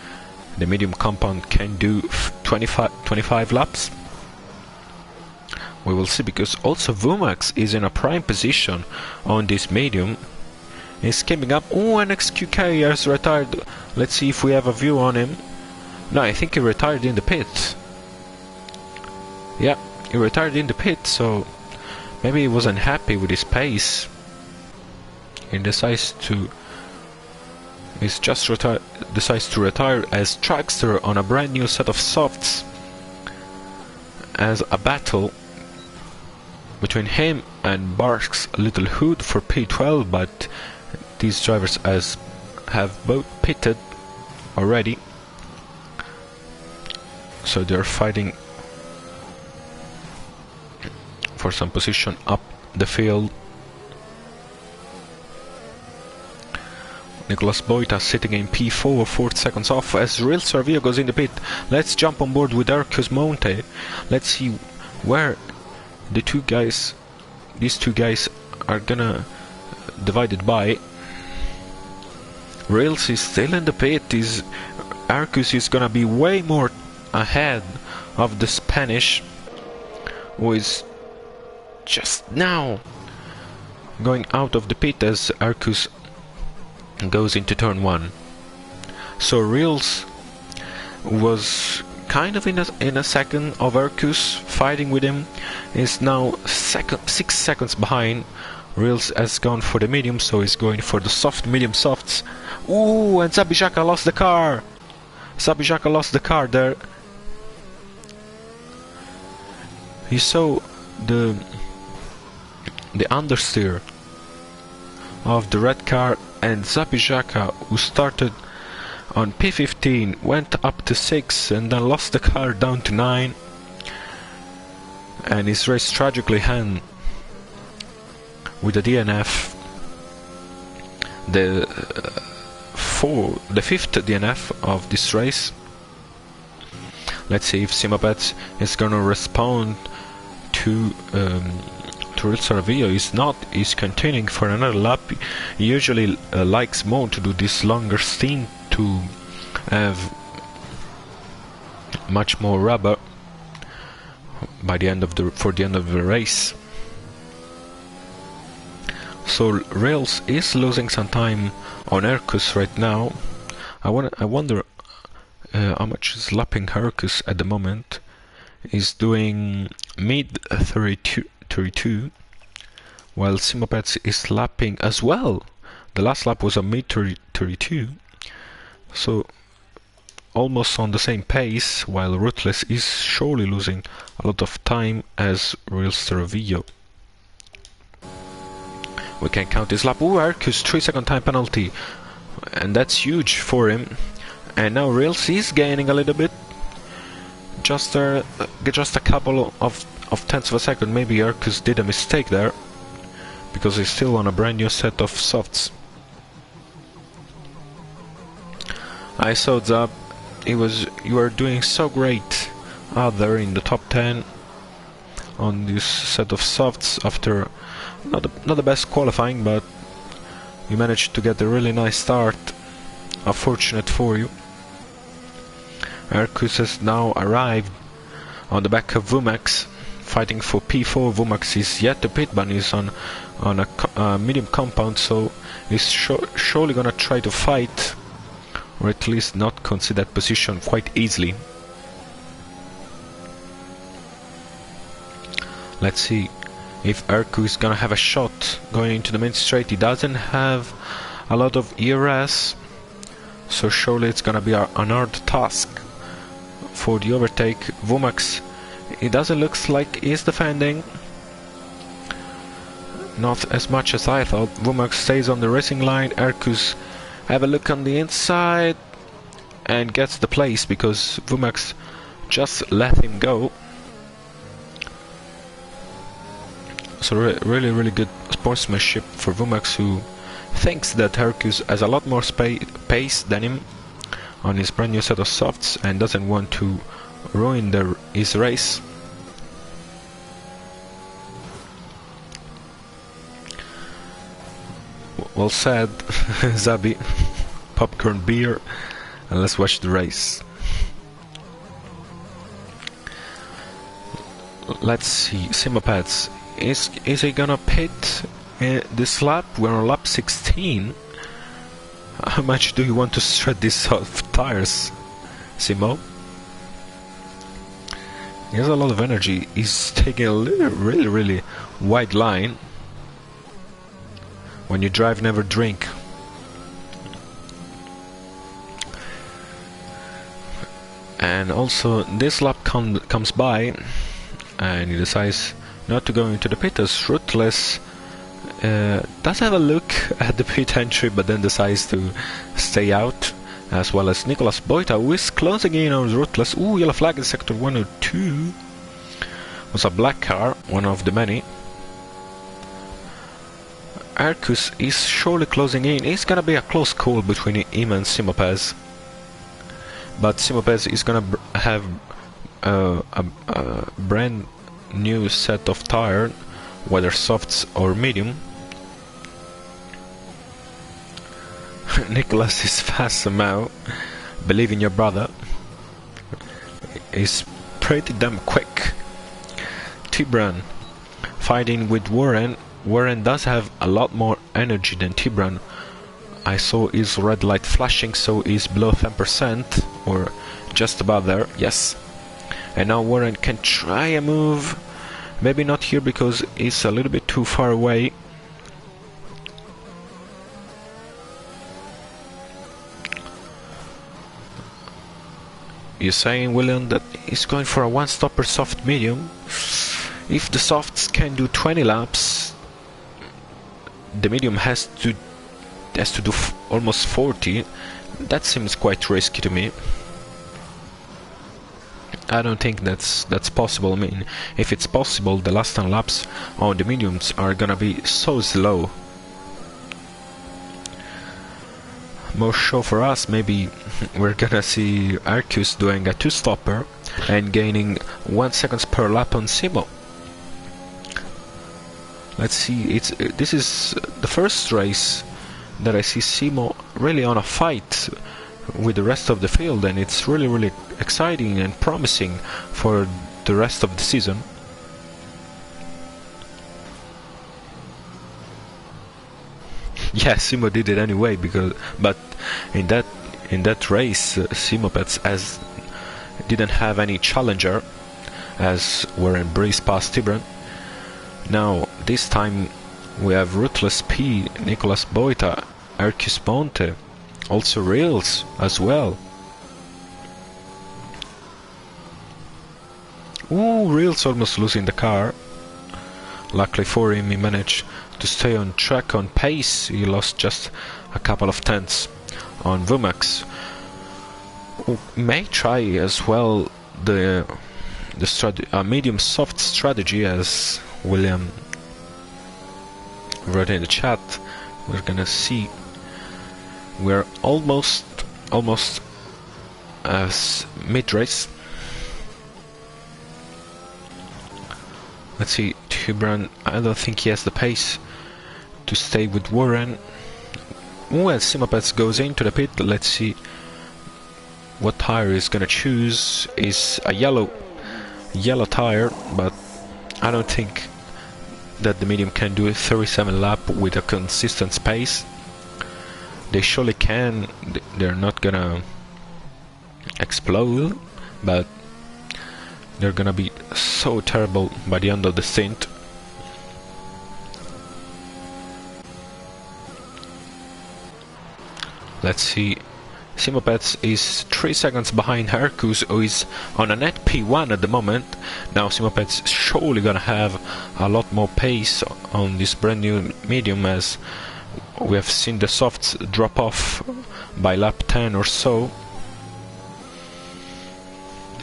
the medium compound can do 25 laps. We will see, because also Vumax is in a prime position on this medium. He's coming up. Oh, NXQK has retired. Let's see if we have a view on him. No, I think he retired in the pit. Yeah, he retired in the pit, so maybe he wasn't happy with his pace. He decides to retire as Trackster on a brand new set of softs, as a battle between him and Barks Little Hood for P12, but these drivers have both pitted already, so they're fighting for some position up the field. Nicholas Boita sitting in P4, 4 seconds off as Real Servio goes in the pit. Let's jump on board with Ercus Monte. Let's see where these two guys are gonna divide it by. Rails is still in the pit. Ercus is gonna be way more ahead of the Spanish, who is just now going out of the pit as Ercus goes into turn 1. So Reels was kind of in a second of Ercus, fighting with him. Is now 6 seconds behind. Reels has gone for the medium, so he's going for the medium softs. Ooh, and Zabijaka lost the car. Zabijaka lost the car there. He saw the understeer of the red car, and Zabijaka, who started on P15, went up to 6 and then lost the car down to 9, and his race tragically end with a DNF, the 5th DNF of this race. Let's see if Simopets is gonna respond to Real Servio. Is continuing for another lap. He usually likes more to do this longer stint to have much more rubber by the end of the race. So Rails is losing some time on Ercus right now. I wonder how much is lapping Ercus at the moment. He's doing mid 32, while Simopets is lapping as well. The last lap was a mid 32, so almost on the same pace, while Ruthless is surely losing a lot of time as Real Servio. We can count his lap. Ooh, Ercus 3-second time penalty, and that's huge for him. And now Reals is gaining a little bit, just a couple of tenths of a second. Maybe Ercus did a mistake there, because he's still on a brand new set of softs. I saw Zab. You were doing so great out there in the top 10 on this set of softs after not the best qualifying, but you managed to get a really nice start. Unfortunate for you. Ercus has now arrived on the back of Vumax, fighting for P4. Vumax is yet to pit, but he's on a medium compound, so he's surely gonna try to fight, or at least not concede that position quite easily. Let's see if Erku is gonna have a shot going into the main straight. He doesn't have a lot of ERS, so surely it's gonna be an hard task for the overtake. Vumax, it doesn't look like he's defending. Not as much as I thought. Vumax stays on the racing line. Erkus have a look on the inside and gets the place because Vumax just let him go. So really good sportsmanship for Vumax, who thinks that Erkus has a lot more pace than him on his brand new set of softs and doesn't want to ruin his race. Well said, Zabi. Popcorn beer, and let's watch the race. Let's see, Simopeds. Is he gonna pit this lap? We're on lap 16. How much do you want to shred these soft tires, Simo? He has a lot of energy. He's taking a really wide line. When you drive, never drink. And also, this lap comes by, and he decides not to go into the pit as Ruthless does have a look at the pit entry, but then decides to stay out, as well as Nicolas Boita, who is closing in on Ruthless. Ooh, yellow flag in sector 102. Was a black car, one of the many. Arcus is surely closing in. It's gonna be a close call between him and Simopez. But Simopez is gonna have a brand new set of tire, whether softs or medium. Nicholas is fast somehow. Believe in your brother. He's pretty damn quick. Tibran fighting with Warren. Warren does have a lot more energy than Tibran. I saw his red light flashing, so he's below 10%, or just about there, yes. And now Warren can try a move. Maybe not here because he's a little bit too far away. You're saying, William, that he's going for a one-stopper soft medium. If the softs can do 20 laps, the medium has to do almost 40. That seems quite risky to me. I don't think that's possible. I mean, if it's possible, the last 10 laps on the mediums are gonna be so slow. More show for us. Maybe we're gonna see Arcus doing a two-stopper and gaining 1 second per lap on Simo. Let's see. This is the first race that I see Simo really on a fight with the rest of the field, and it's really exciting and promising for the rest of the season. Yeah, Simo did it anyway, but in that race, Simo Pets didn't have any challenger, as Warren Breeze past Tibran. Now this time we have Ruthless P, Nicolas Boita, Arcus Ponte, also Rails as well. Ooh, Rails almost losing the car. Luckily for him, he managed to stay on track on pace. He lost just a couple of tenths on Vumax. May try as well the medium soft strategy, as William wrote in the chat. We're gonna see. We're almost as mid-race. Let's see, Tibran, I don't think he has the pace to stay with Warren. Well, Simopets goes into the pit. Let's see what tire he's gonna choose. Is a yellow tire, but I don't think that the medium can do a 37 lap with a consistent pace. They surely can. They're not gonna explode, but They're gonna be so terrible by the end of the stint. Let's see. Simopets is 3 seconds behind Hercus, who is on a net P1 at the moment. Now Simopets surely gonna have a lot more pace on this brand new medium, as we have seen the softs drop off by lap 10 or so.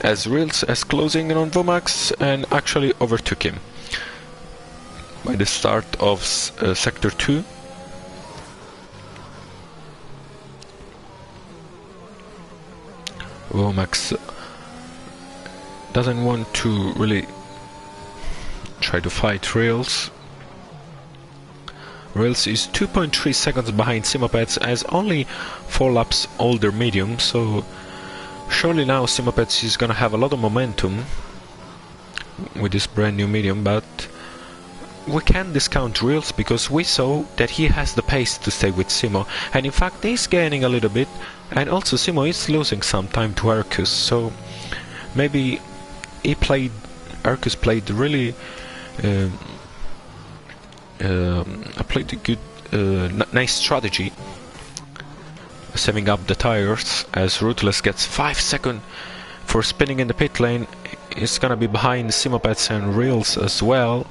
As Reels is closing in on Vomax and actually overtook him by the start of sector 2. Vomax doesn't want to really try to fight Reels. Reels is 2.3 seconds behind Simopets, as only 4 laps older medium, so surely now Simopets is gonna have a lot of momentum with this brand new medium, but we can't discount Reels because we saw that he has the pace to stay with Simo, and in fact he's gaining a little bit, and also Simo is losing some time to Arcus, so maybe Arcus played really played a good nice strategy, saving up the tires, as Ruthless gets 5 seconds for spinning in the pit lane. It's gonna be behind Simopets and Reels as well,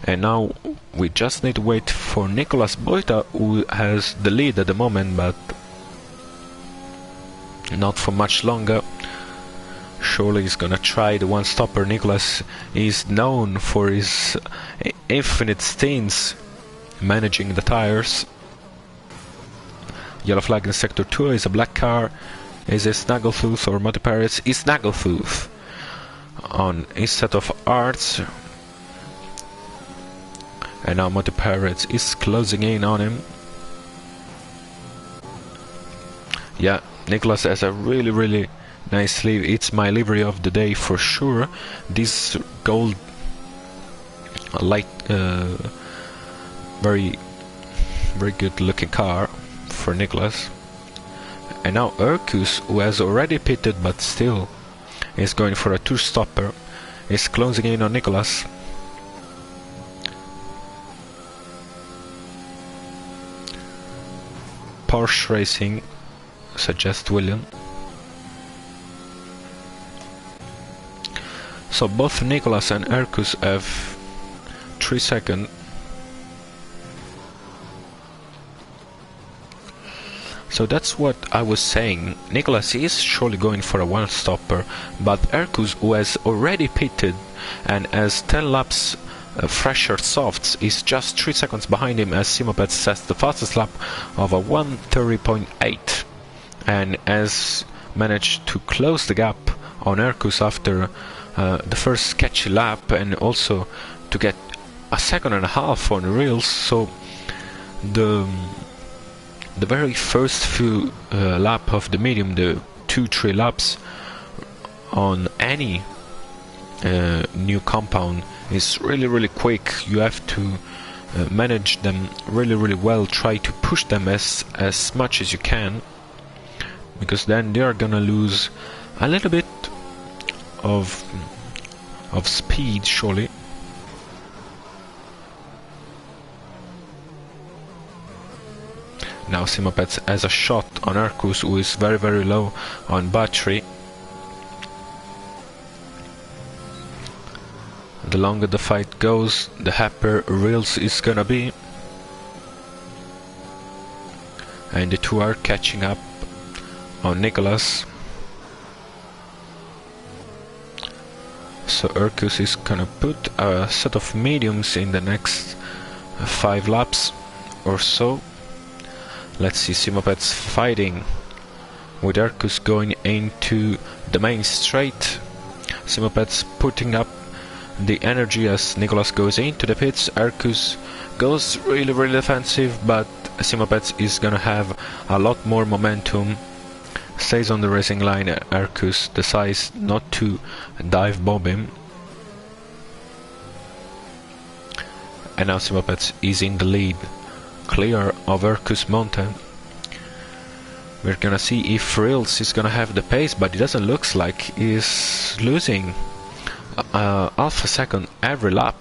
and now we just need to wait for Nicolas Boita, who has the lead at the moment, but not for much longer. Surely he's gonna try the one stopper. Nicolas is known for his infinite stints managing the tires. Yellow flag in sector 2 is a black car. Is it Snaggletooth or Multiparrots? It's Snaggletooth on instead of Arts. And now Multiparrots is closing in on him. Yeah, Nicolas has a really nice sleeve. It's my livery of the day for sure. This gold light, very good looking car for Nicolas. And now Arcus, who has already pitted but still is going for a 2-stopper, is closing in on Nicolas. Porsche Racing suggests William. So both Nicolas and Arcus have 3 seconds. So that's what I was saying. Nicolas is surely going for a 1-stopper, but Arcus, who has already pitted and has 10 laps fresher softs, is just 3 seconds behind him, as Simopets sets the fastest lap of a 1:30.8 and has managed to close the gap on Arcus after the first sketchy lap, and also to get a 1.5 on Reels. So the very first few lap of the medium, the 2-3 laps on any new compound, is really quick. You have to manage them really well, try to push them as much as you can, because then they are gonna lose a little bit of speed surely. Now Simopets has a shot on Arcus, who is very low on battery. The longer the fight goes, the happier Reels is gonna be. And the two are catching up on Nicolas. So Arcus is gonna put a set of mediums in the next 5 laps or so. Let's see Simopets fighting with Arcus going into the main straight. Simopets putting up the energy as Nicolas goes into the pits. Arcus goes really defensive, but Simopets is gonna have a lot more momentum. Stays on the racing line. Arcus decides not to dive bomb him. And now Simopets is in the lead, clear of Arcus Mountain. We're gonna see if Reels is gonna have the pace, but it doesn't look like he's losing half a second every lap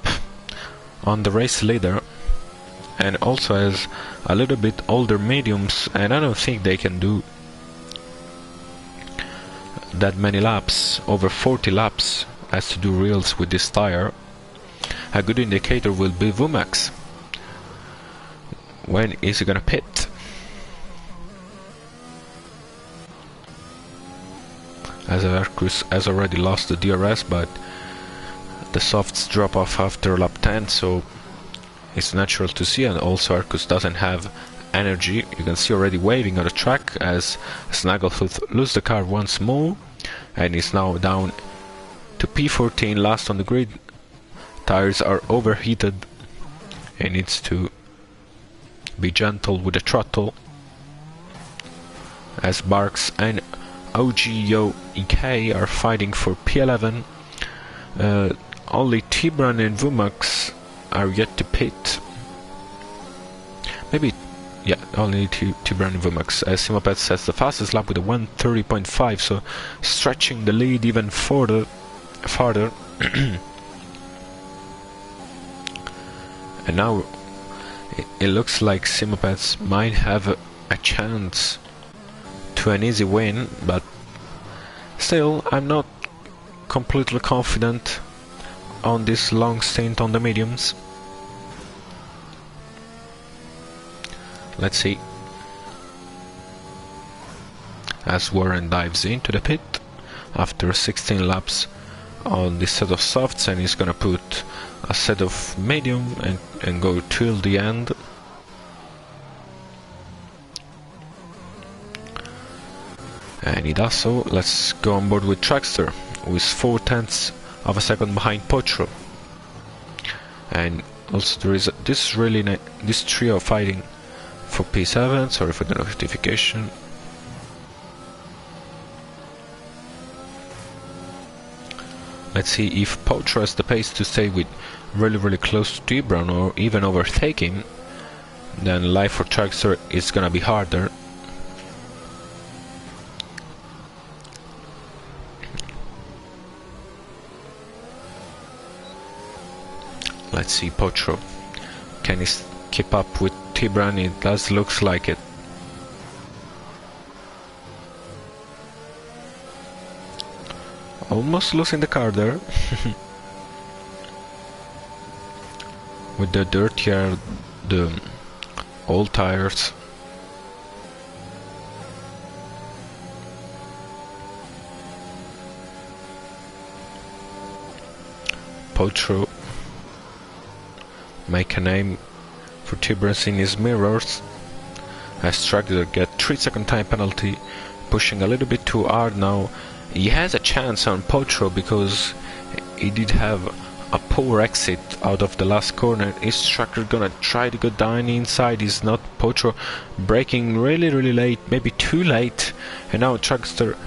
on the race leader, and also has a little bit older mediums, and I don't think they can do that many laps, over 40 laps, as to do reels with this tire. A good indicator will be Vumax. When is he gonna pit? As Arcus has already lost the DRS, but the softs drop off after lap 10, so it's natural to see, and also Arcus doesn't have energy. You can see already waving on the track as Snaggletooth loses the car once more, and is now down to P14, last on the grid. Tires are overheated. He needs to be gentle with the throttle, as Barks and OGO EK are fighting for P11. Only Tibran and Vumax are yet to pit. Maybe, yeah, only Tibran and Vumax. As Simopet sets the fastest lap with a 1:30.5, so stretching the lead even farther. And now it looks like Simopets might have a chance to an easy win, but still I'm not completely confident on this long stint on the mediums. Let's see. As Warren dives into the pit after 16 laps on this set of softs, and he's gonna put a set of medium and go till the end. And he does so. Let's go on board with Trackster, who is 4/10 of a second behind Potro. And also there is this trio fighting for P7. Sorry for the notification. Let's see if Potro has the pace to stay with really close to T-Brown or even overtake him. Then life for Trackster is gonna be harder. Let's see Potro. Can he keep up with T-Brown? It does looks like it. Almost losing the car there. With the dirtier, the old tires. Potro make a name for T-Brown in his mirrors. As Tractor get 3-second time penalty, pushing a little bit too hard now. He has a chance on Potro because he did have a poor exit out of the last corner. Is Tractor gonna try to go down inside? Is not. Potro braking really late, maybe too late, and now Tractor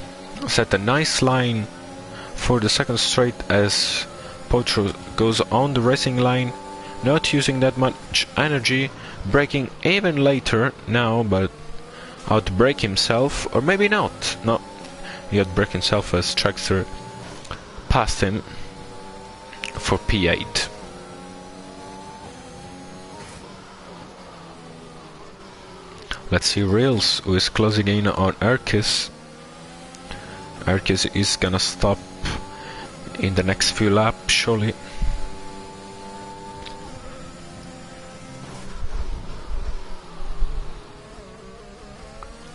set a nice line for the second straight as Potro goes on the racing line, not using that much energy, braking even later now, but outbrake himself, or maybe not. No, he outbrake himself as Trackster passed him for P8. Let's see Reels, who is closing in on Erkis. Erkis is gonna stop in the next few laps, surely.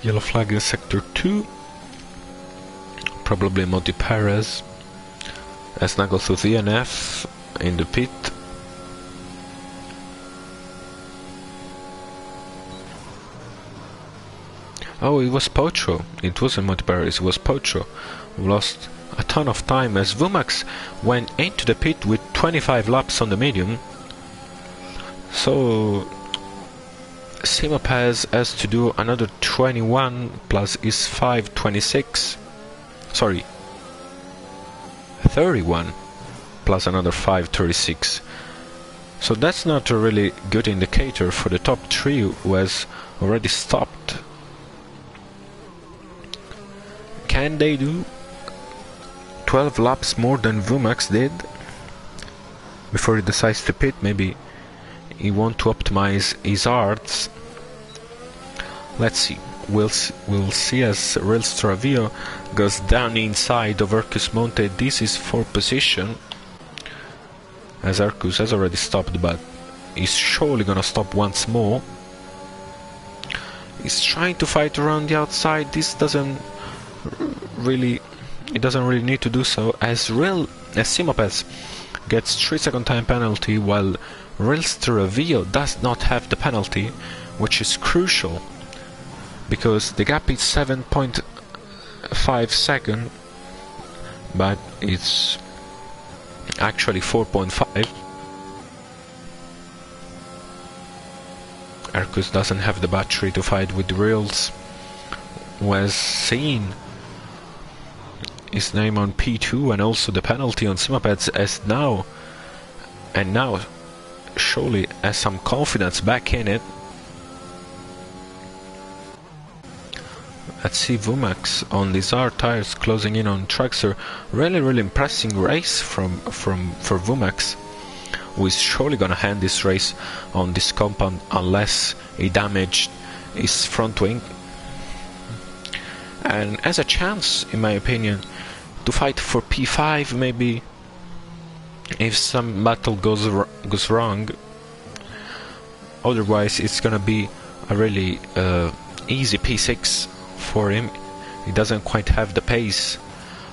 Yellow flag in sector 2. Probably Monty Perez. As Snaggletooth with ENF in the pit. Oh, it was Potro. It wasn't Monty Perez, it was Potro who lost a ton of time as Vumax went into the pit with 25 laps on the medium. So Simopaz has to do another 21 plus his 5:26. Sorry, 31 plus another 5:36. So that's not a really good indicator for the top three who has already stopped. Can they do 12 laps more than Vumax did before he decides to pit. Maybe he wants to optimize his arts. Let's see. We'll see as Real Stravio goes down inside of Arcus Monte. This is for position, as Arcus has already stopped, but he's surely gonna stop once more. He's trying to fight around the outside. This doesn't really need to do so, as Simopez gets 3-second time penalty, while Real Stravio does not have the penalty, which is crucial because the gap is 7.5 seconds, but it's actually 4.5. Arcus doesn't have the battery to fight with the Reals, who has seen his name on P2 and also the penalty on Simopeds as now surely has some confidence back in it. Let's see Vumax on these hard tires closing in on Traxxer. Really impressive race for Vumax, who is surely gonna hand this race on this compound unless he damaged his front wing, and has a chance, in my opinion, to fight for P5 maybe if some battle goes wrong. Otherwise it's gonna be a really easy P6 for him. He doesn't quite have the pace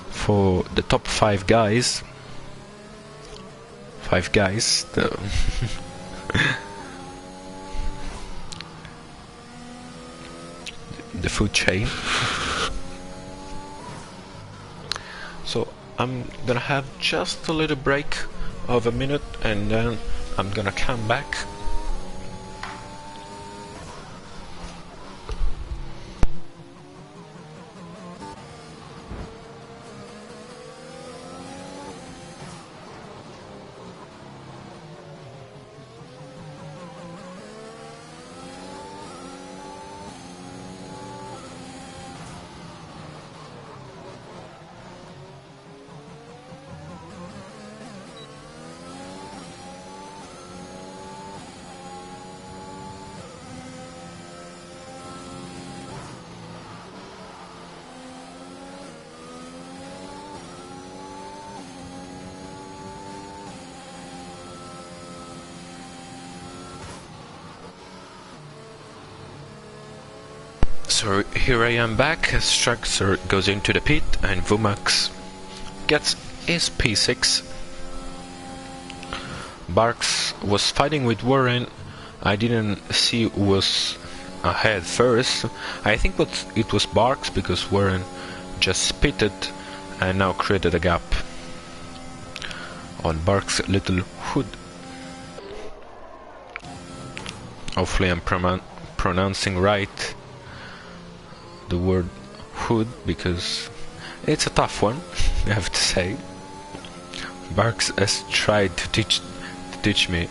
for the top 5 guys. The food chain. So I'm gonna have just a little break of a minute and then I'm gonna come back. So here I am back as Traxxer goes into the pit and Vumax gets his P6. Barks was fighting with Warren. I didn't see who was ahead first. I think it was Barks because Warren just pitted and now created a gap on Barks' little hood. Hopefully I'm pronouncing right the word hood, because it's a tough one, I have to say. Barks has tried to teach me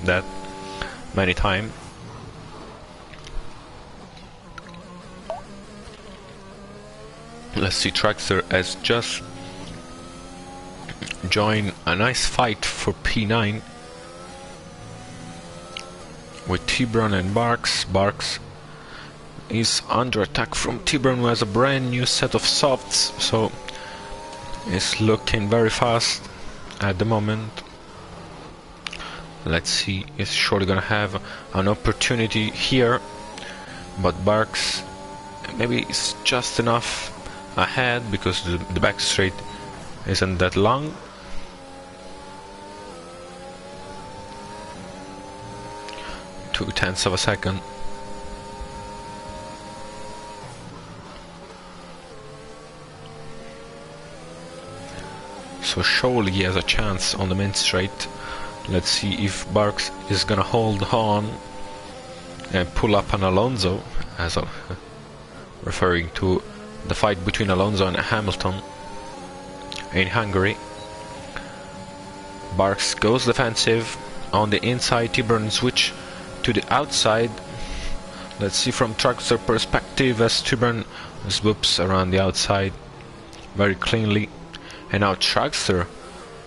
that many times. Let's see, Traxxer has just joined a nice fight for P9 with T-Brown and Barks. Barks is under attack from T-Brown, who has a brand new set of softs, so it's looking very fast at the moment. Let's see, he's surely gonna have an opportunity here, but Barks maybe is just enough ahead because the back straight isn't that long. Two-tenths of a second. So surely he has a chance on the main straight. Let's see if Barks is gonna hold on and pull up an Alonso, as referring to the fight between Alonso and Hamilton in Hungary. Barks goes defensive on the inside. T-Brown switch to the outside. Let's see from Traxxer perspective as T-Brown swoops around the outside very cleanly. And now Traxxer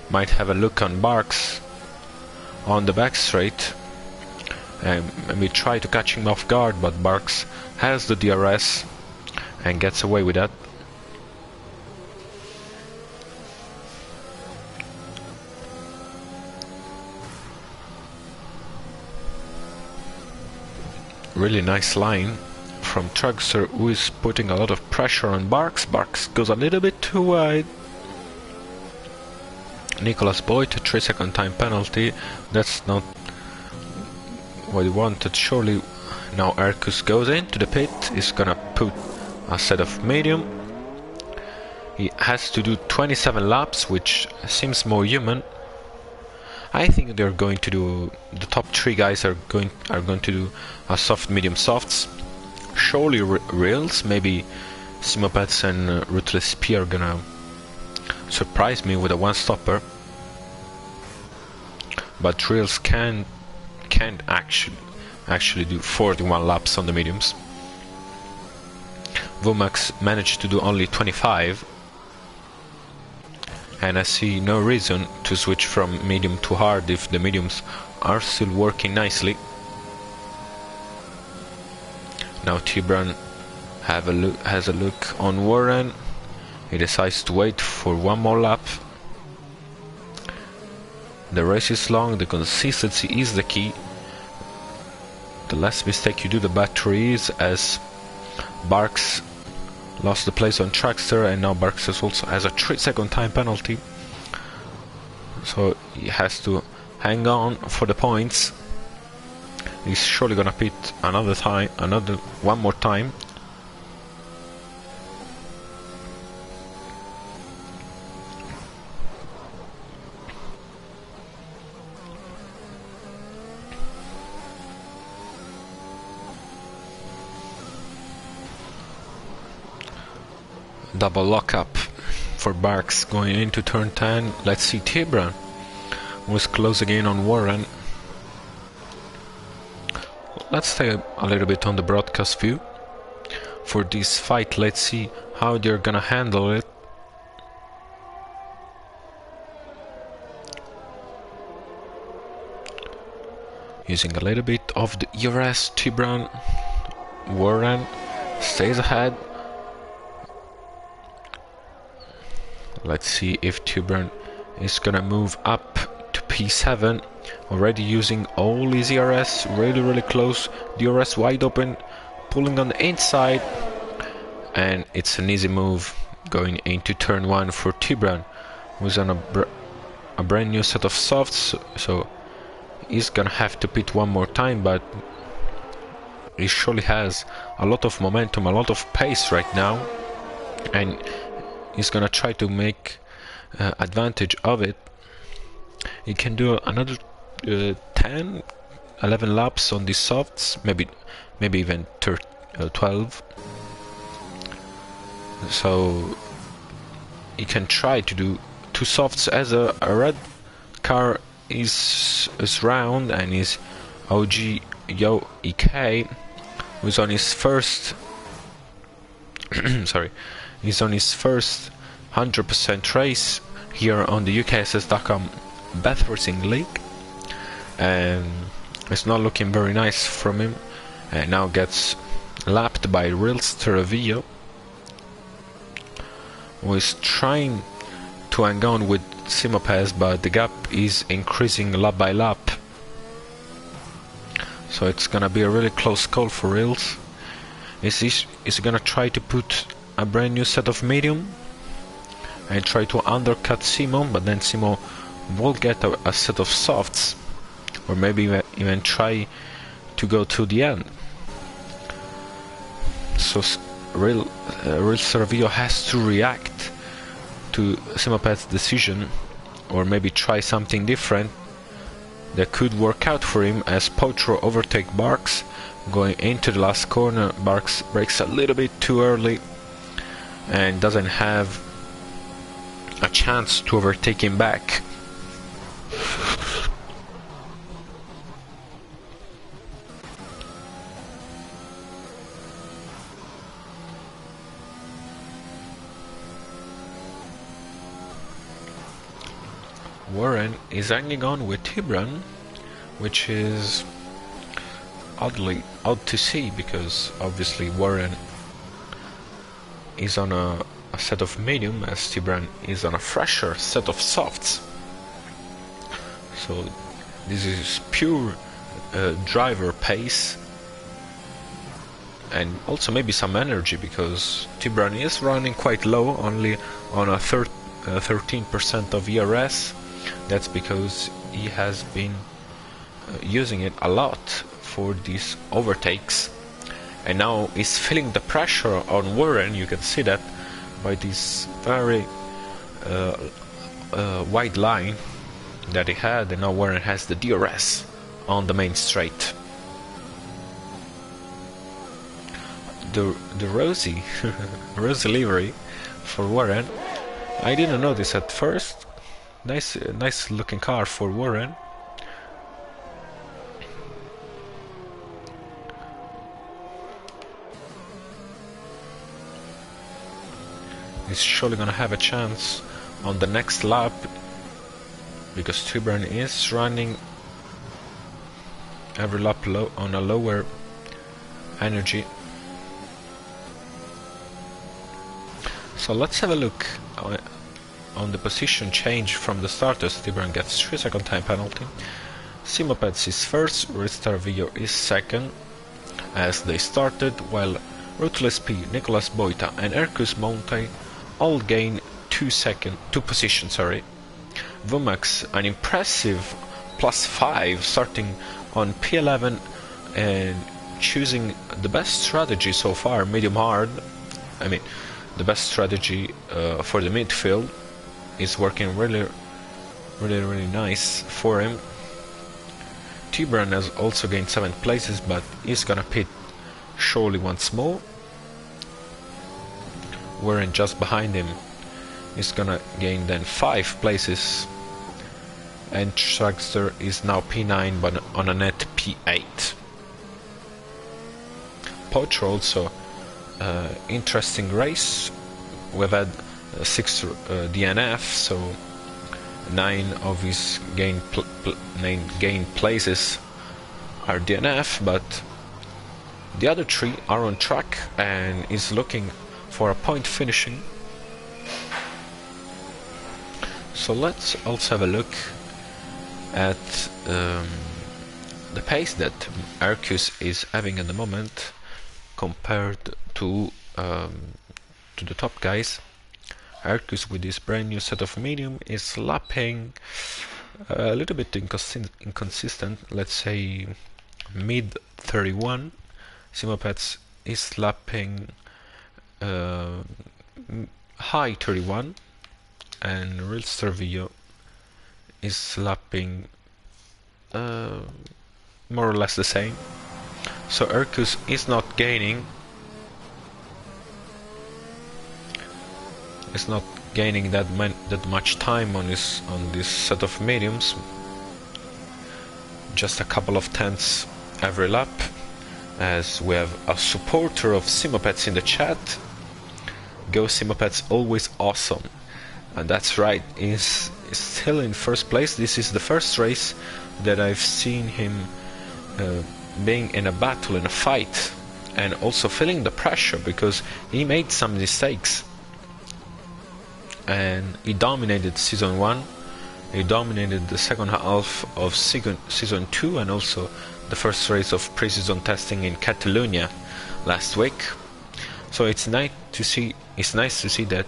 might have a look on Barks on the back straight and maybe try to catch him off guard, but Barks has the DRS and gets away with that. Really nice line from Traxxer, who is putting a lot of pressure on Barks. Barks goes a little bit too wide. Nicholas Boyd, 3-second time penalty. That's not what he wanted, surely. Now Erkus goes into the pit. He's gonna put a set of medium. He has to do 27 laps, which seems more human. I think they're going to do, the top 3 guys are going to do a soft, medium, softs. Surely Rails, maybe Simopets and Ruthless P are gonna surprise me with a one-stopper. But Rails can't actually do 41 laps on the mediums. Vomax managed to do only 25. And I see no reason to switch from medium to hard if the mediums are still working nicely. Now Tibran has a look on Warren. He decides to wait for one more lap. The race is long, the consistency is the key. The less mistake you do, the better it is, as Barks lost the place on Traxxer, and now Barks also has a 3-second time penalty. So he has to hang on for the points. He's surely gonna pit one more time. Double lockup for Barks going into turn 10. Let's see, Tibran was closing in on Warren. Let's stay a little bit on the broadcast view for this fight. Let's see how they're gonna handle it. Using a little bit of the ERS, Tibran. Warren stays ahead. Let's see if Tibran is gonna move up to P7. Already using all his ERS, really close. DRS wide open, pulling on the inside, and it's an easy move going into turn 1 for Tibran, who's on a brand new set of softs, so he's gonna have to pit one more time, but he surely has a lot of momentum, a lot of pace right now, and he's gonna try to make advantage of it. He can do another 10, 11 laps on these softs, maybe even 12. So he can try to do 2 softs, as a red car is round, and his OG Yo EK, who's on his first he's on his first 100% race here on the UKSS.com Bath Racing League, and it's not looking very nice from him, and now gets lapped by Rils Terravio, who is trying to hang on with Simopez, but the gap is increasing lap by lap, so it's gonna be a really close call for Rils. Is gonna try to put a brand new set of medium and try to undercut Simo, but then Simo will get a set of softs, or maybe even try to go to the end. So Real Servillo has to react to Simopet's decision, or maybe try something different that could work out for him, as Potro overtake Barks going into the last corner. Barks brakes a little bit too early and doesn't have a chance to overtake him back. Warren is hanging on with Tibran, which is oddly odd to see, because obviously Warren is on a set of medium as Tibran is on a fresher set of softs. So this is pure driver pace, and also maybe some energy, because Tibran is running quite low, only on a 13% of ERS. That's because he has been using it a lot for these overtakes, and now he's feeling the pressure on Warren. You can see that by this very wide line that he had, and now Warren has the DRS on the main straight. The rosy rosy livery for Warren, I didn't notice at first. Nice looking car for Warren. He's surely gonna have a chance on the next lap, because Tibran is running every lap low on a lower energy. So let's have a look on the position change from the starters. Tibran gets 3-second time penalty. Simopets is first, Ristar Vio is second as they started, while Ruthless P, Nicolas Boita and Ercus Monte all gain 2 positions. Vumax, an impressive +5, starting on P11 and choosing the best strategy so far, medium hard. I mean, the best strategy for the midfield is working really nice for him. Tibran has also gained 7 places, but he's gonna pit surely once more. Warren just behind him is gonna gain then 5 places, and Shragster is now P9 but on a net P8. Poacher also interesting race. We've had 6 DNF, so 9 of his gain places are DNF, but the other 3 are on track and is looking for a point finishing. So let's also have a look at the pace that Arcus is having at the moment compared to the top guys. Arcus with this brand new set of medium is lapping a little bit inconsistent, let's say mid 31. Simopets is lapping high 31, and Real Servio is lapping more or less the same. So Arcus is not gaining. It's not gaining that much time on this set of mediums. Just a couple of tenths every lap, as we have a supporter of Simopets in the chat. Go Simopets, always awesome. And that's right, he's still in first place. This is the first race that I've seen him being in a battle, in a fight, and also feeling the pressure, because he made some mistakes. And he dominated season 1, he dominated the second half of season 2, and also the first race of pre-season testing in Catalonia last week. So it's nice to see that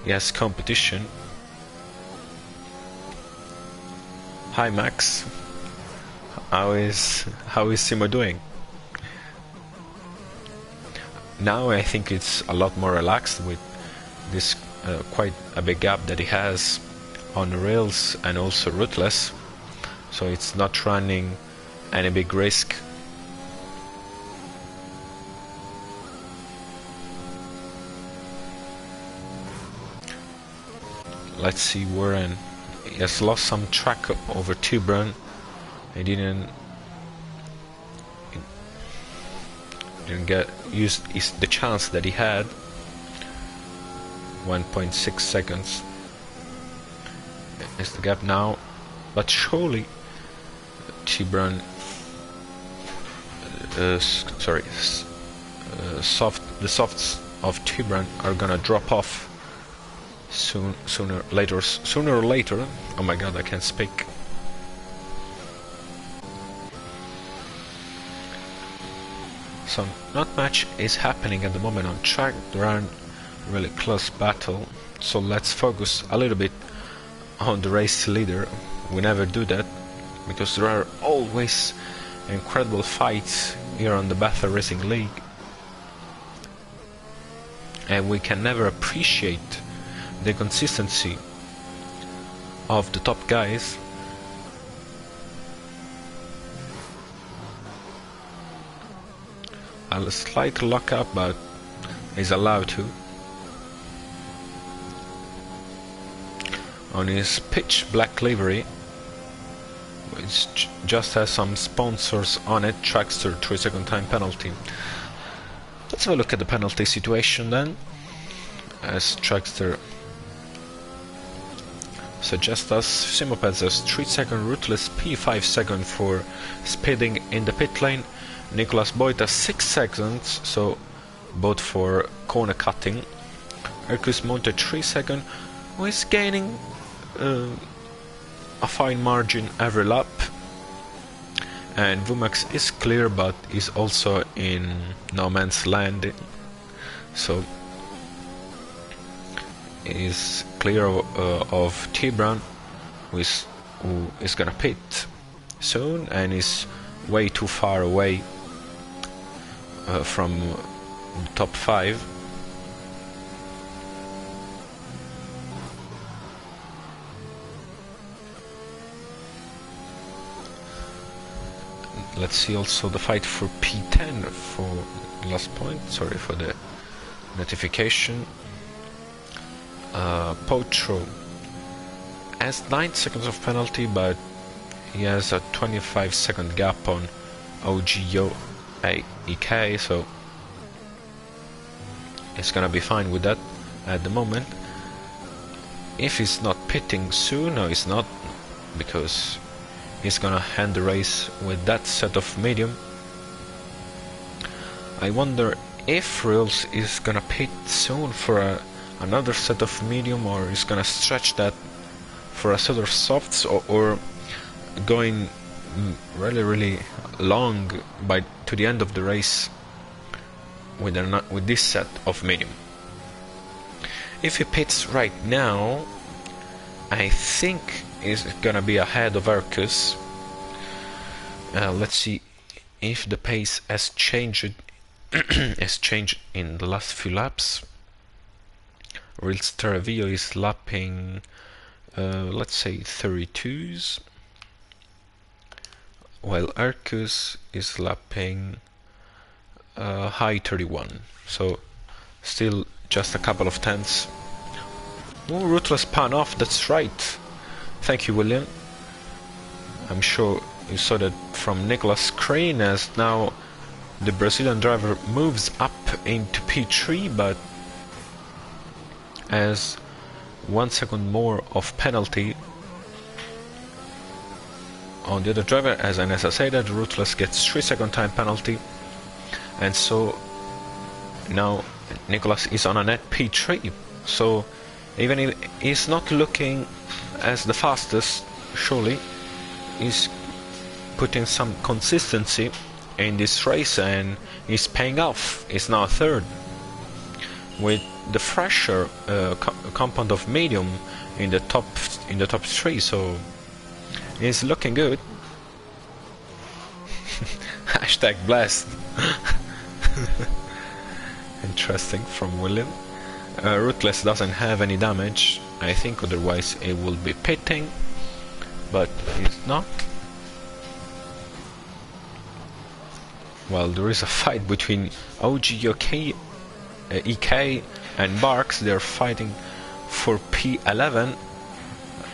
he has competition. Hi Max, how is Simo doing? Now I think it's a lot more relaxed with this quite a big gap that he has on the rails and also Ruthless, so it's not running any big risk. Let's see, Warren, he has lost some track over Tibran. He didn't use the chance that he had. 1.6 seconds is the gap now. but surely Tibran, the softs of Tibran are gonna drop off sooner or later. Oh my god, I can't speak. So not much is happening at the moment on track. There are really close battle, so let's focus a little bit on the race leader. We never do that because there are always incredible fights here on the Bahrain Racing League, and we can never appreciate the consistency of the top guys. A slight lock up, but is allowed to. On his pitch black livery, which just has some sponsors on it, Trackster 3-second time penalty. Let's have a look at the penalty situation then, as Trackster suggests us. Simopeds has 3-second, Ruthless P 5-second for speeding in the pit lane. Nicholas Boyd has 6 seconds, so both for corner cutting. Ercus Monte 3-second, who is gaining a fine margin every lap. And Vumax is clear, but is also in no man's land, so is clear of Tibran, who is gonna pit soon and is way too far away from the top 5. Let's see also the fight for P10 for last point. Sorry for the notification. Potro has 9 seconds of penalty, but he has a 25-second gap on OGO EK, so he's gonna be fine with that at the moment. If he's not pitting soon, no, he's not, because he's gonna end the race with that set of medium. I wonder if Reels is gonna pit soon for another set of medium, or is gonna stretch that for a set of softs, or going really long to the end of the race with this set of medium. If he pits right now, I think he's gonna be ahead of Arcus. Let's see if the pace has changed in the last few laps. Real Staravio is lapping let's say 32s, while Arcus is lapping high 31, so still just a couple of tenths. Oh, Ruthless pan off, that's right. Thank you, William. I'm sure you saw that from Nicholas' screen, as now the Brazilian driver moves up into P3, but has 1 second more of penalty on the other driver. As I said, that Ruthless gets 3-second time penalty, and so now Nicholas is on a net P3. So even if he's not looking as the fastest, surely he's putting some consistency in this race, and he's paying off. He's now third with the fresher compound of medium in the top 3, so he's looking good. Hashtag blessed. Interesting from William. Ruthless doesn't have any damage. I think otherwise it will be pitting, but he's not. Well, there is a fight between OGOK EK and Barks. They're fighting for P11.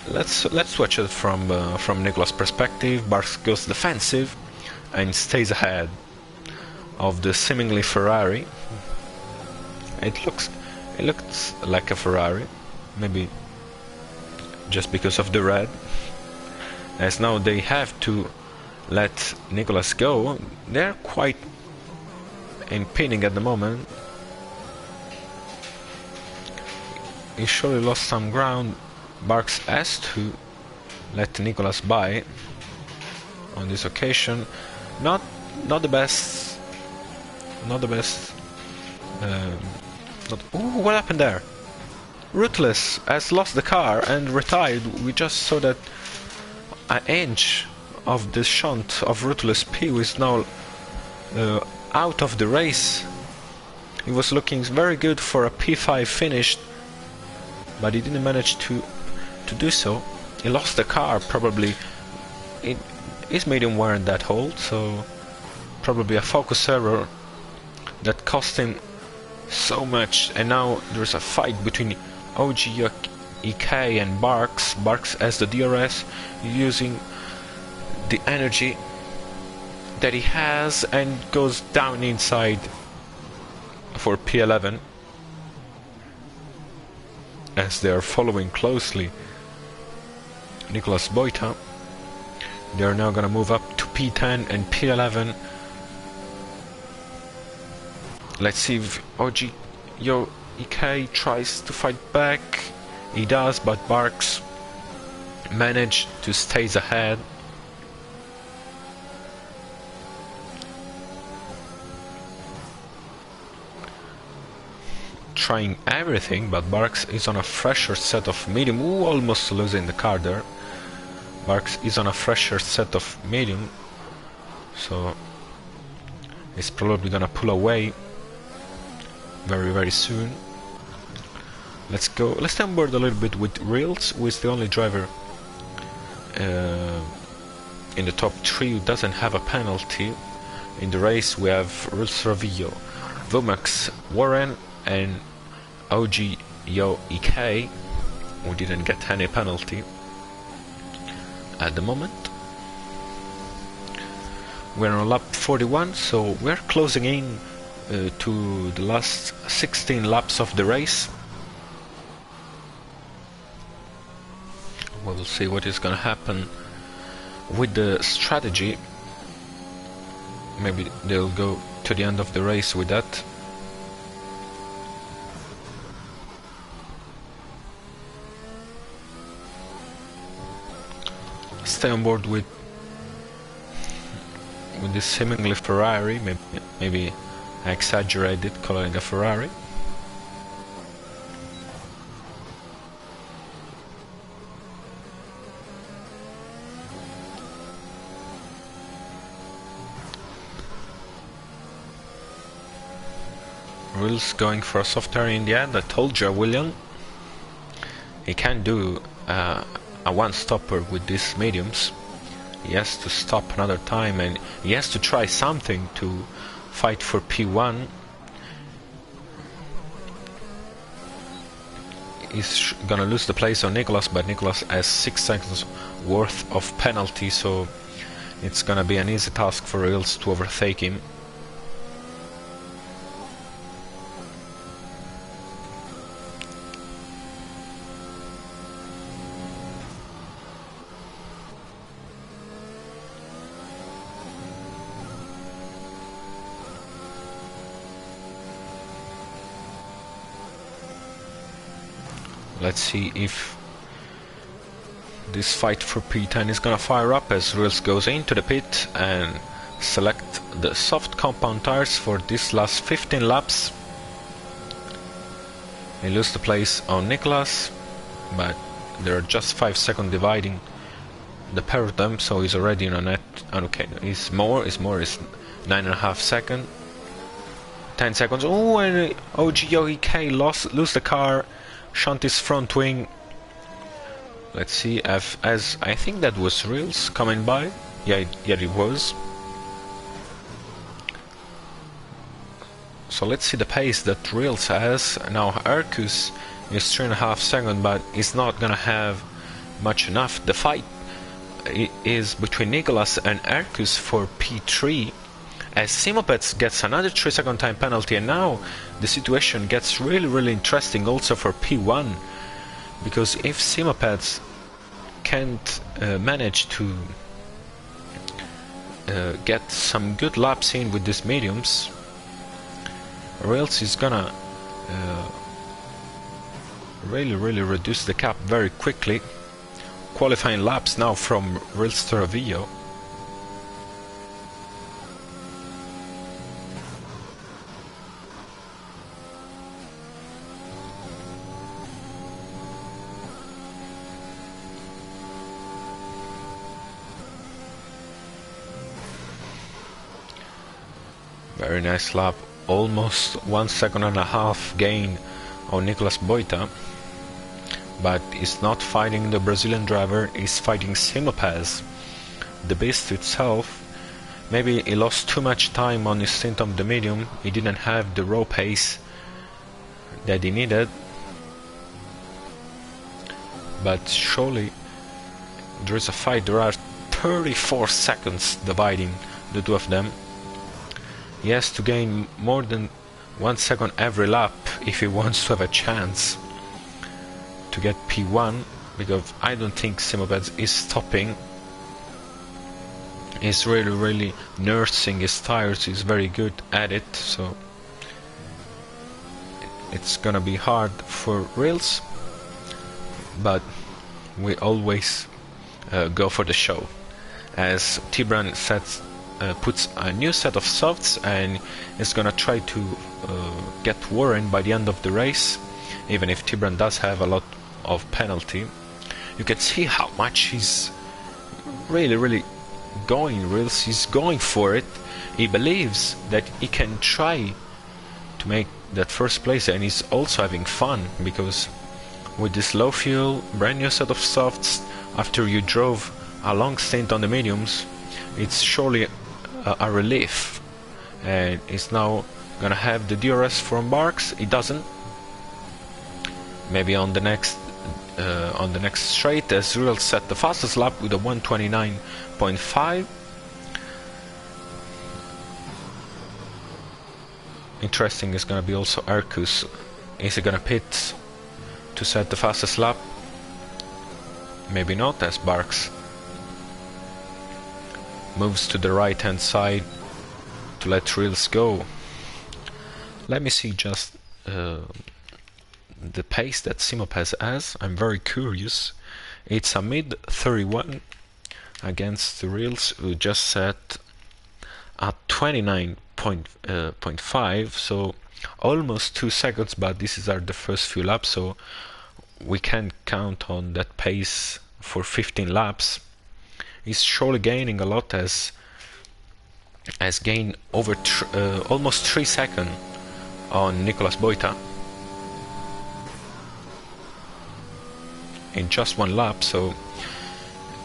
Let's watch it from Nicholas' perspective. Barks goes defensive and stays ahead of the seemingly Ferrari. It looks like a Ferrari, maybe just because of the red. as now they have to let Nicholas go. They're quite impeding at the moment. He surely lost some ground. Barks has to let Nicholas by on this occasion. Not the best. Not the best. Ooh, what happened there? Ruthless has lost the car and retired. We just saw that an inch of the shunt of Ruthless P is now out of the race. He was looking very good for a P5 finish, but he didn't manage to do so. He lost the car, probably. His medium weren't that old, so probably a focus error that cost him so much. And now there's a fight between OGEK and Barks. Barks as the DRS, using the energy that he has and goes down inside for P11 as they are following closely Nicholas Boita. They are now gonna move up to P10 and P11. Let's see if OGEK tries to fight back. He does, but Barks managed to stay ahead. Trying everything, but Barks is on a fresher set of medium. Ooh, almost losing the car there. Barks is on a fresher set of medium, so he's probably gonna pull away very soon. Let's go. Let's stay on board a little bit with Reels, who is the only driver in the top 3 who doesn't have a penalty. In the race we have Reels Ravillo, Vomax Warren and OGEK, who didn't get any penalty at the moment. We're on lap 41, so we're closing in to the last 16 laps of the race. We'll see what is gonna happen with the strategy. Maybe they'll go to the end of the race with that. Stay on board with this seemingly Ferrari. Maybe I exaggerated calling a Ferrari. Will's going for a soft turn in the end. I told you, William. He can't do a one-stopper with these mediums. He has to stop another time, and he has to try something to fight for P1. He's gonna lose the place on Nicholas, but Nicholas has 6 seconds worth of penalty, so it's gonna be an easy task for Reels to overtake him. Let's see if this fight for P10 is gonna fire up as Reels goes into the pit and select the soft compound tires for this last 15 laps. He loses the place on Nicholas, but there are just 5 seconds dividing the pair of them, so he's already in a net. Okay, is 9.5 seconds. 10 seconds. Oh, and OGEK lose the car. Shanti's front wing. Let's see if, as I think that was Reels coming by. Yeah, it was. So let's see the pace that Reels has. Now Arcus is 3.5 seconds, but he's not gonna have much enough. The fight is between Nicholas and Arcus for P3, as Simopets gets another 3-second time penalty, and now the situation gets really interesting also for P1, because if Simopets can't manage to get some good laps in with these mediums, Rails is gonna really reduce the gap very quickly. Qualifying laps now from Rails to Ravillo. Very nice lap, almost 1.5 seconds gain on Nicolas Boita, but he's not fighting the Brazilian driver, he's fighting Simopaz, the beast itself. Maybe he lost too much time on his stint on the medium, he didn't have the raw pace that he needed, but surely there is a fight. There are 34 seconds dividing the two of them. He has to gain more than 1 second every lap if he wants to have a chance to get P1, because I don't think Simopaz is stopping. He's really nursing his tires, he's very good at it, so it's gonna be hard for Rails, but we always go for the show, as Tibran puts a new set of softs and is gonna try to get Warren by the end of the race, even if Tibran does have a lot of penalty. You can see how much he's really going. Rails, he's going for it. He believes that he can try to make that first place, and he's also having fun, because with this low fuel, brand new set of softs, after you drove a long stint on the mediums, it's surely a relief. And he's now gonna have the DRS from Barks. He doesn't. Maybe on the next straight, as Rails set the fastest lap with a 1:29.5. Interesting is gonna be also Arcus. Is he gonna pit to set the fastest lap? Maybe not, as Barks moves to the right hand side to let Rails go. Let me see just the pace that Simopaz has. I'm very curious. It's a mid 31 against the Rails, who just set at 29.5, so almost 2 seconds, but this are the first few laps, so we can't count on that pace for 15 laps. He's surely gaining a lot, as gained over almost 3 seconds on Nicolas Boita in just 1 lap, so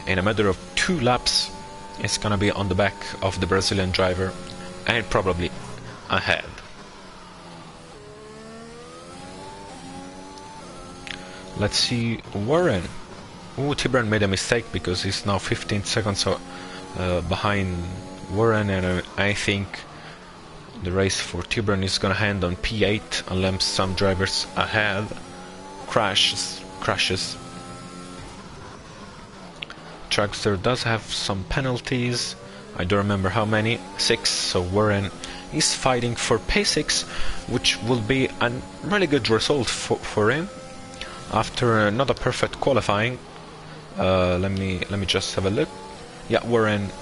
in a matter of 2 laps it's gonna be on the back of the Brazilian driver and probably ahead. Let's see Warren. Tibran made a mistake because he's now 15 seconds behind Warren, and I think the race for Tibran is gonna end on P8 unless some drivers ahead crashes. Dragster does have some penalties, I don't remember how many, 6, so Warren is fighting for P6, which will be a really good result for him after not a perfect qualifying. Let me just have a look. Yeah, Warren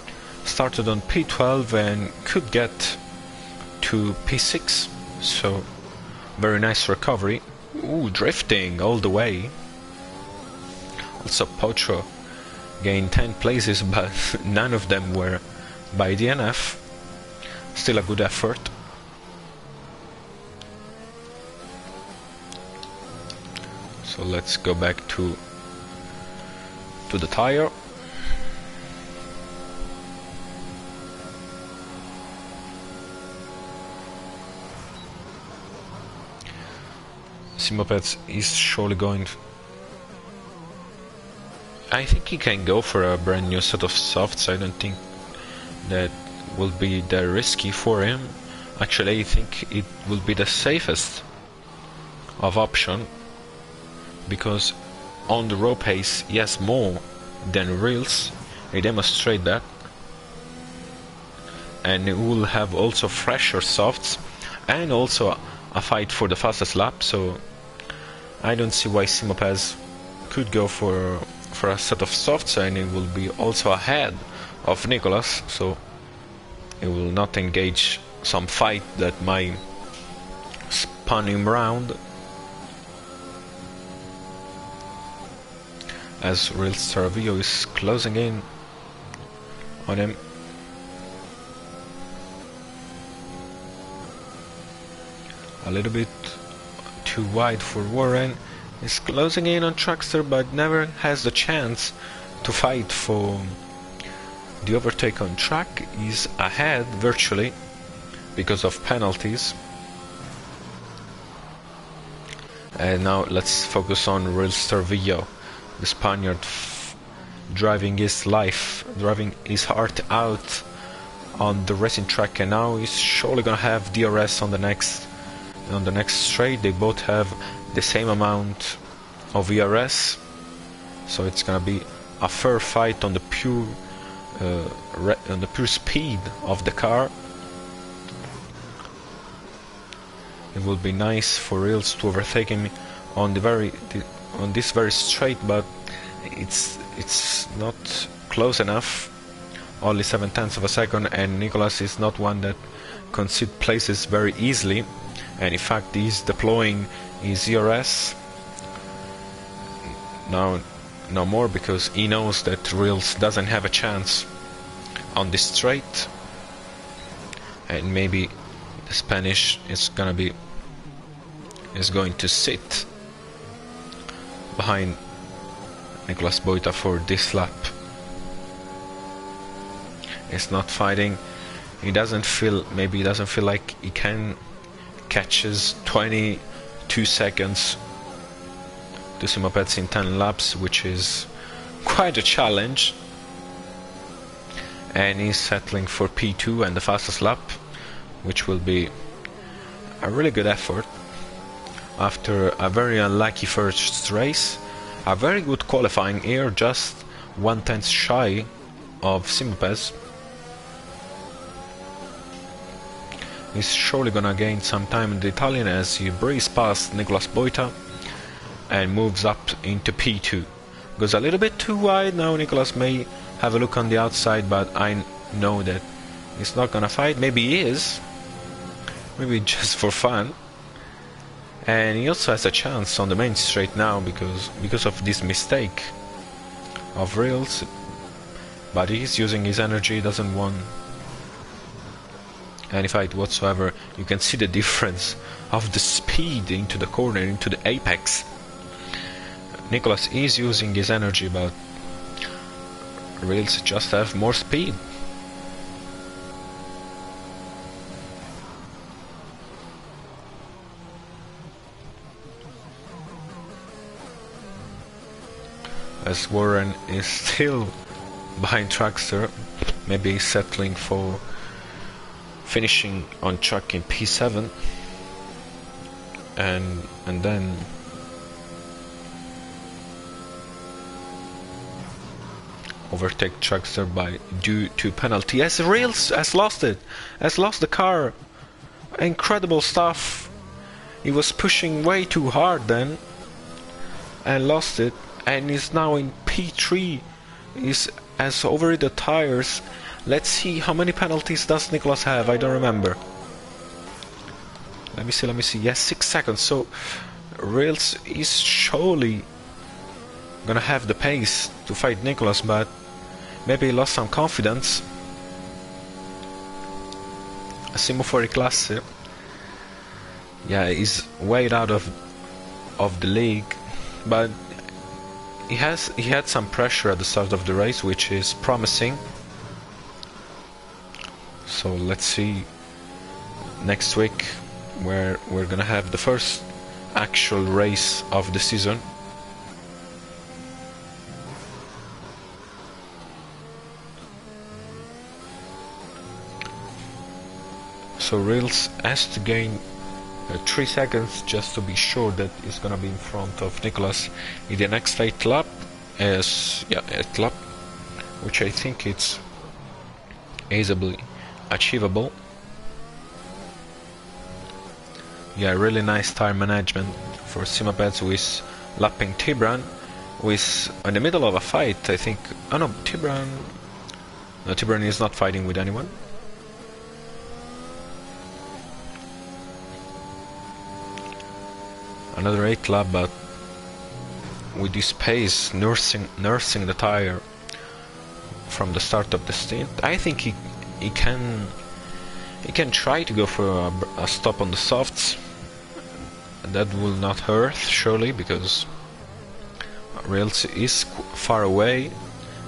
started on P12 and could get to P6, so very nice recovery. Ooh, drifting all the way. Also Potro gained 10 places, but none of them were by DNF. Still a good effort. So let's go back to the tire. Simopaz is surely going. I think he can go for a brand new set of softs. I don't think that will be that risky for him. Actually, I think it will be the safest of option, because on the raw pace he has more than Reels. He demonstrate that, and it will have also fresher softs and also a fight for the fastest lap. So I don't see why Simopaz could go for a set of softs, and it will be also ahead of Nicolas, so it will not engage some fight that might spun him round. As Real Staravio is closing in on him. A little bit too wide for Warren. He's closing in on Trackster, but never has the chance to fight for the overtake on track. He's ahead virtually because of penalties. And now let's focus on Real Staravio, the Spaniard driving his life, driving his heart out on the racing track, and now he's surely gonna have DRS on the next straight. They both have the same amount of ERS, so it's gonna be a fair fight on the pure speed of the car. It will be nice for Reels to overtake him on this very straight, but it's not close enough. Only 7/10 of a second, and Nicolas is not one that concedes places very easily, and in fact he's deploying his ERS now no more, because he knows that Reels doesn't have a chance on this straight, and maybe the Spanish is going to sit behind Nicolas Boita for this lap. He's not fighting. He doesn't feel like he can catch his 22 seconds to Simopets in 10 laps, which is quite a challenge. And he's settling for P2 and the fastest lap, which will be a really good effort after a very unlucky first race. A very good qualifying here, just 1/10 shy of Simopes. He's surely gonna gain some time in the Italian as he breezes past Nicolas Boita and moves up into P2. Goes a little bit too wide now. Nicolas may have a look on the outside, but I know that he's not gonna fight. Maybe he is, maybe just for fun. And he also has a chance on the main straight now because of this mistake of Reels, but he's using his energy, doesn't want any fight whatsoever. You can see the difference of the speed into the corner, into the apex. Nicolas is using his energy, but Reels just have more speed. As Warren is still behind Trackster, maybe he's settling for finishing on track in P7 and then overtake Trackster by due to penalty. As Reels has lost the car. Incredible stuff. He was pushing way too hard then and lost it, and is now in P3. Has overheated the tires. Let's see, how many penalties does Nicolas have? I don't remember. Let me see. Yes, 6 seconds. So Reels is surely gonna have the pace to fight Nicolas, but maybe he lost some confidence. Simo Fuori Classe. Yeah, he's way out of the league, but he had some pressure at the start of the race, which is promising. So let's see next week, where we're gonna have the first actual race of the season. So Reels has to gain 3 seconds just to be sure that he's gonna be in front of Nicolas in the next 8 lap. as yeah, a lap, which I think it's easily achievable. Yeah, really nice time management for Simapeds with lapping Tibran, with in the middle of a fight, I think. Oh no, Tibran is not fighting with anyone. Another 8 lap, but with this pace, nursing the tire from the start of the stint, I think he can try to go for a stop on the softs. That will not hurt, surely, because rails is far away,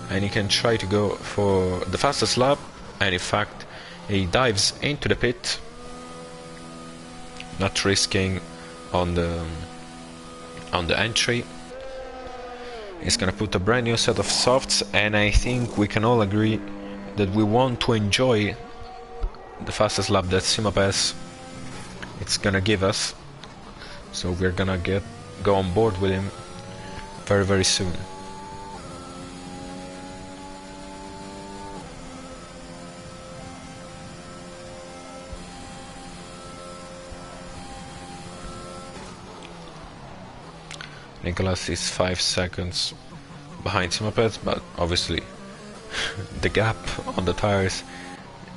and he can try to go for the fastest lap. And in fact, he dives into the pit, not risking on the entry. He's gonna put a brand new set of softs, and I think we can all agree that we want to enjoy the fastest lap that Simapes it's gonna give us. So we're gonna go on board with him very, very soon. Nicholas is 5 seconds behind Simapeds, but obviously the gap on the tires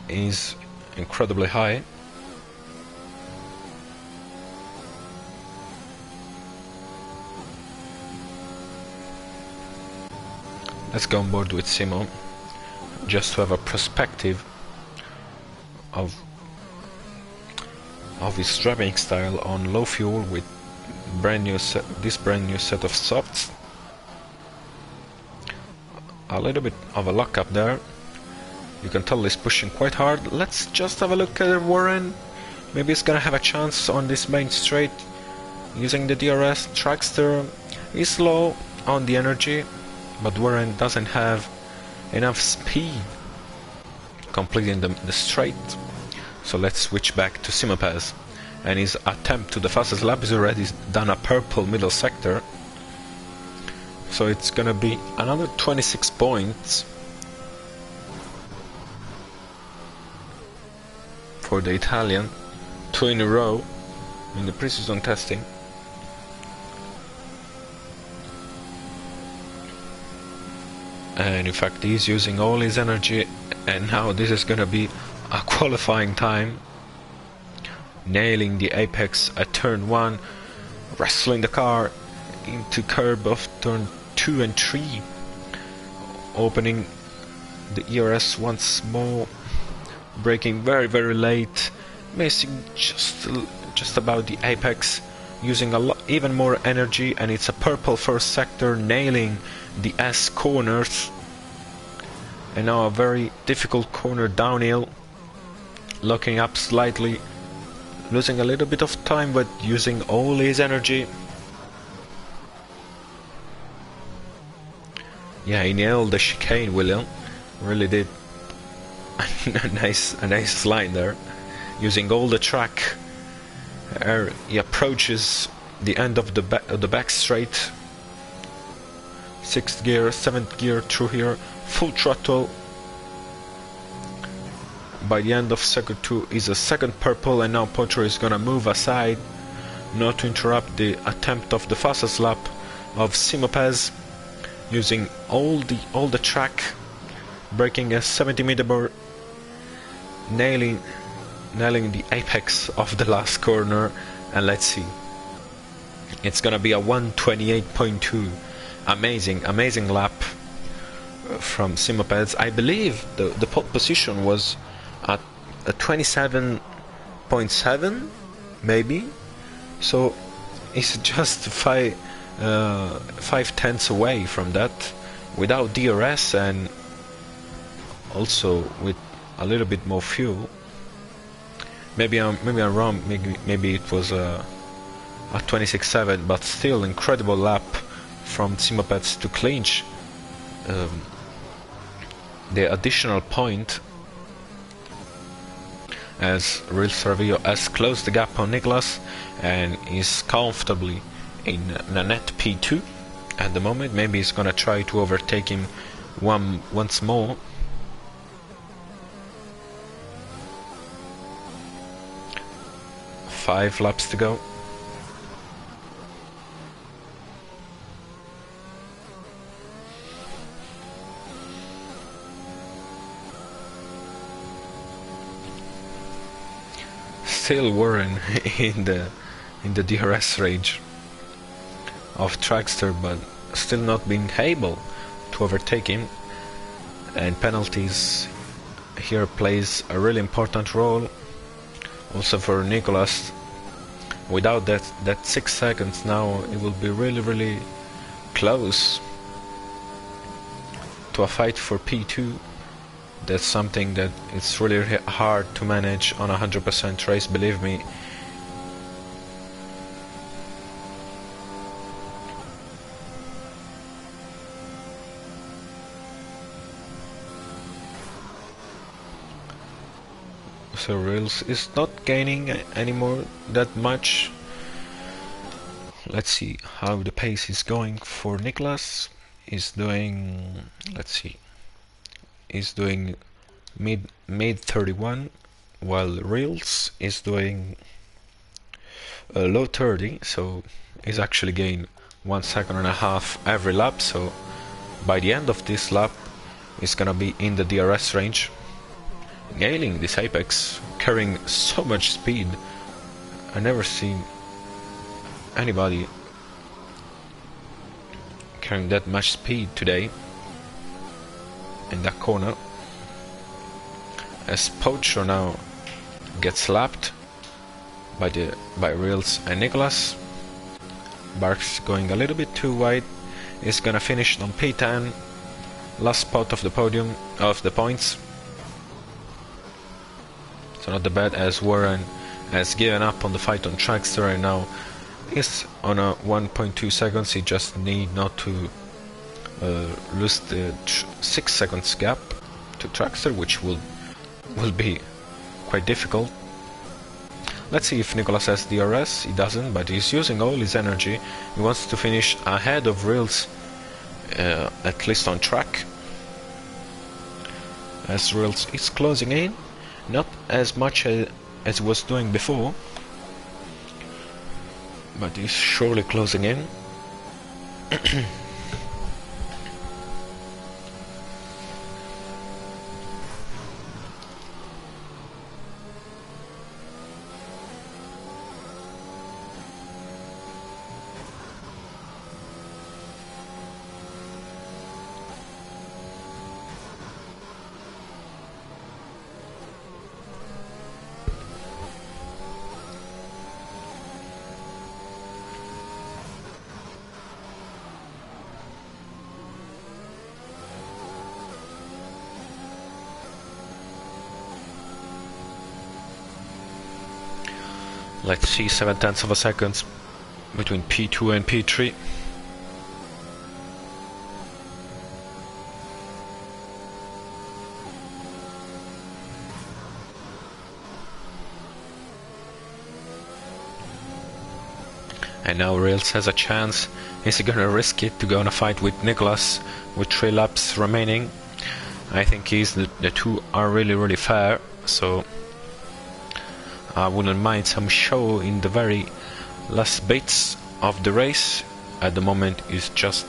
is incredibly high. Let's go on board with Simo, just to have a perspective of his driving style on low fuel with this brand new set of softs. A little bit of a lock up there. You can tell he's pushing quite hard. Let's just have a look at Warren. Maybe he's gonna have a chance on this main straight using the DRS. Trackster is slow on the energy, but Warren doesn't have enough speed completing the straight. So let's switch back to Simapes, and his attempt to the fastest lap is already done a purple middle sector. So it's gonna be another 26 points for the Italian, 2 in a row in the pre-season testing. And in fact he's using all his energy, and now this is gonna be a qualifying time, nailing the apex at turn 1, wrestling the car into curb of turn 2 and 3, opening the ERS once more, braking very, very late, missing just about the apex, using even more energy, and it's a purple first sector, nailing the S corners, and now a very difficult corner downhill, locking up slightly, losing a little bit of time but using all his energy. Yeah, he nailed the chicane, William. Really did. a nice line there, using all the track. He approaches the end of the back straight. 6th gear, 7th gear through here, full throttle. By the end of sector 2 is a second purple, and now Potro is gonna move aside, not to interrupt the attempt of the fastest lap of Simapes, using all the track, breaking a 70-meter bar, nailing the apex of the last corner. And let's see, it's gonna be a 1:28.2. amazing lap from Simapeds. I believe the pole position was at a 27.7 maybe, so it's just 5/10 away from that, without DRS and also with a little bit more fuel. Maybe I'm wrong. Maybe it was a 26.7, but still incredible lap from Simapeds to clinch the additional point, as Real Servillo has closed the gap on Nicholas and is comfortably in a net P2. at the moment. Maybe he's gonna try to overtake him once more. Five laps to go. Still Warren in the DRS range of Trackster, but still not being able to overtake him. And penalties here plays a really important role also for Nicholas. Without that 6 seconds now, it will be really close to a fight for P2. That's something that it's really hard to manage on a 100% race, believe me. So Rails is not gaining anymore that much. Let's see how the pace is going for Nicholas. He's doing, let's see, he's doing mid 31, while Rails is doing low 30, so he's actually gained 1.5 seconds every lap. So by the end of this lap, he's gonna be in the DRS range, nailing this apex, carrying so much speed. I never seen anybody carrying that much speed today in that corner. As Pocho now gets lapped by Reels and Nicholas. Barks going a little bit too wide. Is gonna finish on P10, last spot of the podium of the points. So not the bad, as Warren has given up on the fight on Trackster and now is on a 1.2 seconds. He just need not to lose the 6 seconds gap to Trackster, which will be quite difficult. Let's see if Nicholas has DRS. He doesn't, but he's using all his energy. He wants to finish ahead of Reels, at least on track. As Reels is closing in, not as much as he was doing before, but he's surely closing in. Let's see, 0.7 of a second between P2 and P3. And now Rails has a chance. Is he gonna risk it to go on a fight with Nicholas with 3 laps remaining? I think the two are really fair, so I wouldn't mind some show in the very last bits of the race. At the moment is just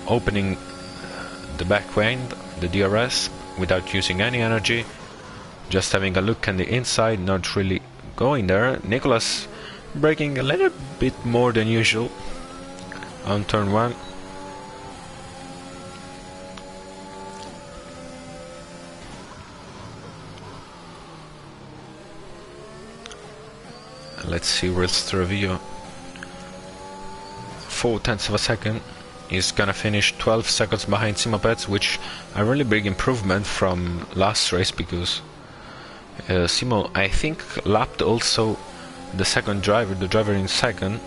opening the back end, the DRS, without using any energy, just having a look at the inside, not really going there. Nicholas braking a little bit more than usual on turn 1. Let's see Reels Trevio. 0.4 of a second. He's gonna finish 12 seconds behind Simopets, which a really big improvement from last race, because Simo, I think, lapped also the second driver, the driver in second.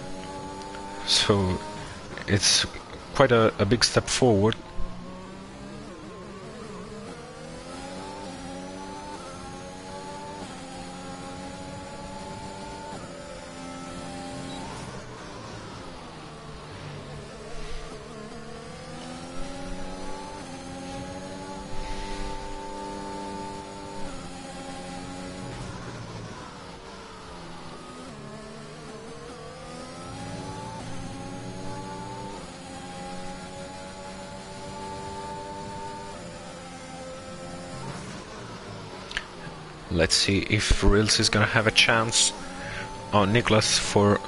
So it's quite a big step forward. Let's see if Reels is gonna have a chance on Nicholas for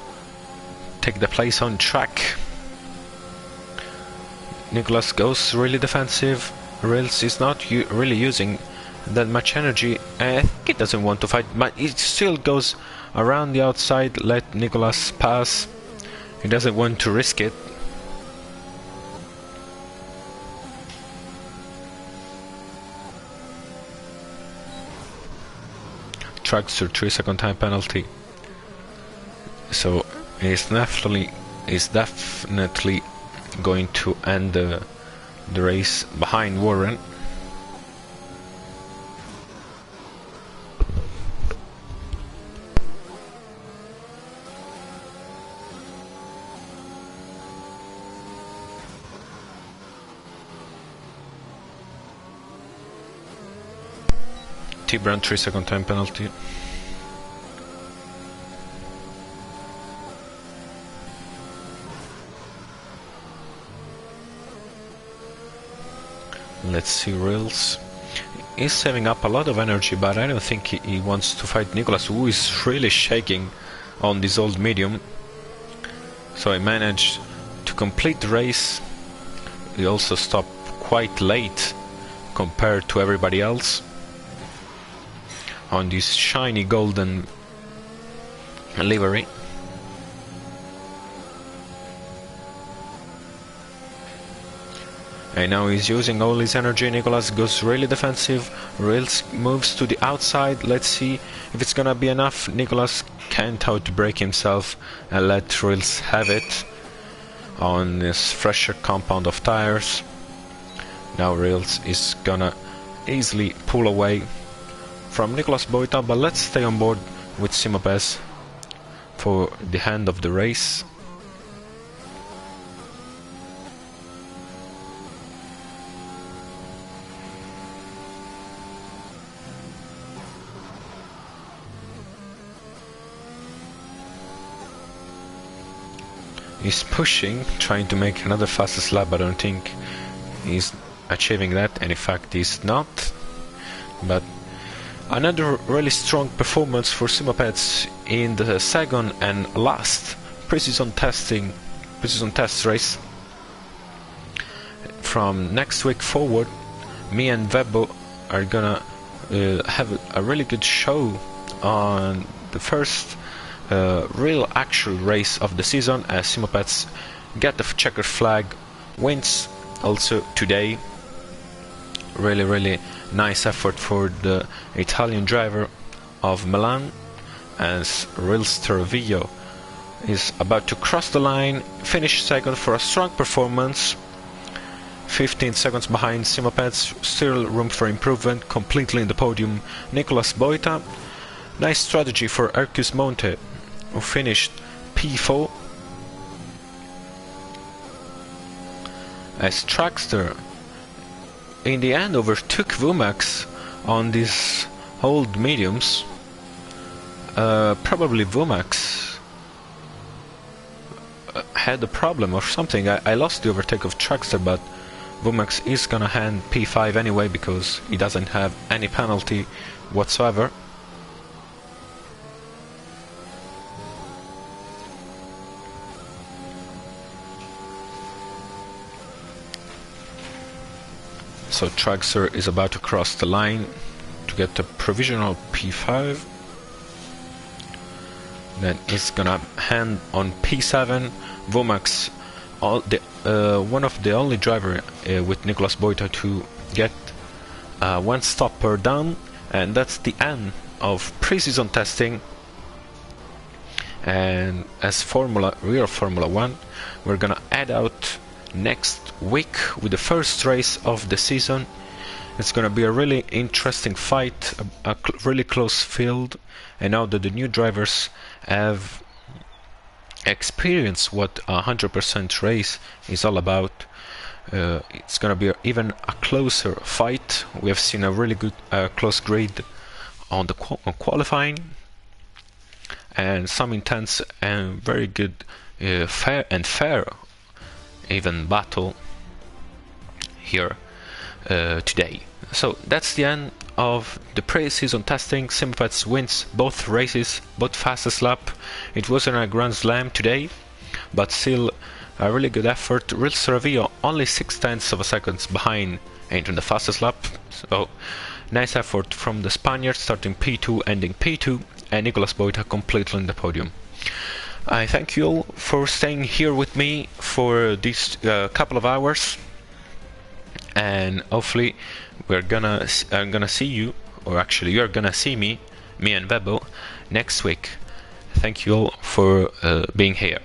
take the place on track. Nicholas goes really defensive. Reels is not really using that much energy. I think he doesn't want to fight, but he still goes around the outside, let Nicholas pass. He doesn't want to risk it. Trackster 3-second time penalty. So he's definitely going to end the race behind Warren. T-Brand 3-second time penalty. Let's see, Reels. He's saving up a lot of energy, but I don't think he wants to fight Nicholas, who is really shaking on this old medium. So he managed to complete the race. He also stopped quite late compared to everybody else on this shiny golden livery. And now he's using all his energy. Nicholas goes really defensive. Reels moves to the outside. Let's see if it's gonna be enough. Nicholas can't outbrake himself and let Reels have it on this fresher compound of tires. Now Reels is gonna easily pull away from Nicholas Boita, but let's stay on board with Simopez for the end of the race. He's pushing, trying to make another fastest lap, but I don't think he's achieving that, and in fact he's not. But another really strong performance for Simopeds in the second and last pre-season test race. From next week forward, me and Webbo are gonna have a really good show on the first real actual race of the season, as Simopeds get the checkered flag wins also today. Really nice effort for the Italian driver of Milan, as Reels Tervillo is about to cross the line, finish second for a strong performance. 15 seconds behind Simopeds, still room for improvement, completely in the podium. Nicholas Boita. Nice strategy for Ercus Monte, who finished P4. As Trackster in the end overtook Vumax on these old mediums. Probably Vumax had a problem or something. I lost the overtake of Trackster, but Vumax is gonna hand P5 anyway because he doesn't have any penalty whatsoever. So Traxxer is about to cross the line to get the provisional P5. Then it's gonna hand on P7. Vumax, one of the only driver with Nicholas Boita to get one stopper done, and that's the end of pre-season testing. And as real Formula 1, we're gonna add out next week with the first race of the season. It's gonna be a really interesting fight, a really close field, and now that the new drivers have experienced what a 100% race is all about, it's gonna be even a closer fight. We have seen a really good close grid on the qualifying, and some intense and very good fair even battle here today. So that's the end of the pre-season testing. Simvets wins both races, both fastest lap. It wasn't a Grand Slam today, but still a really good effort. Real Cervio only 6/10 of a second behind entering the fastest lap. So nice effort from the Spaniard, starting P2, ending P2, and Nicolas Boita completely on the podium. I thank you all for staying here with me for these couple of hours, and hopefully I'm gonna see you, or actually you're gonna see me and Bebo next week. Thank you all for being here.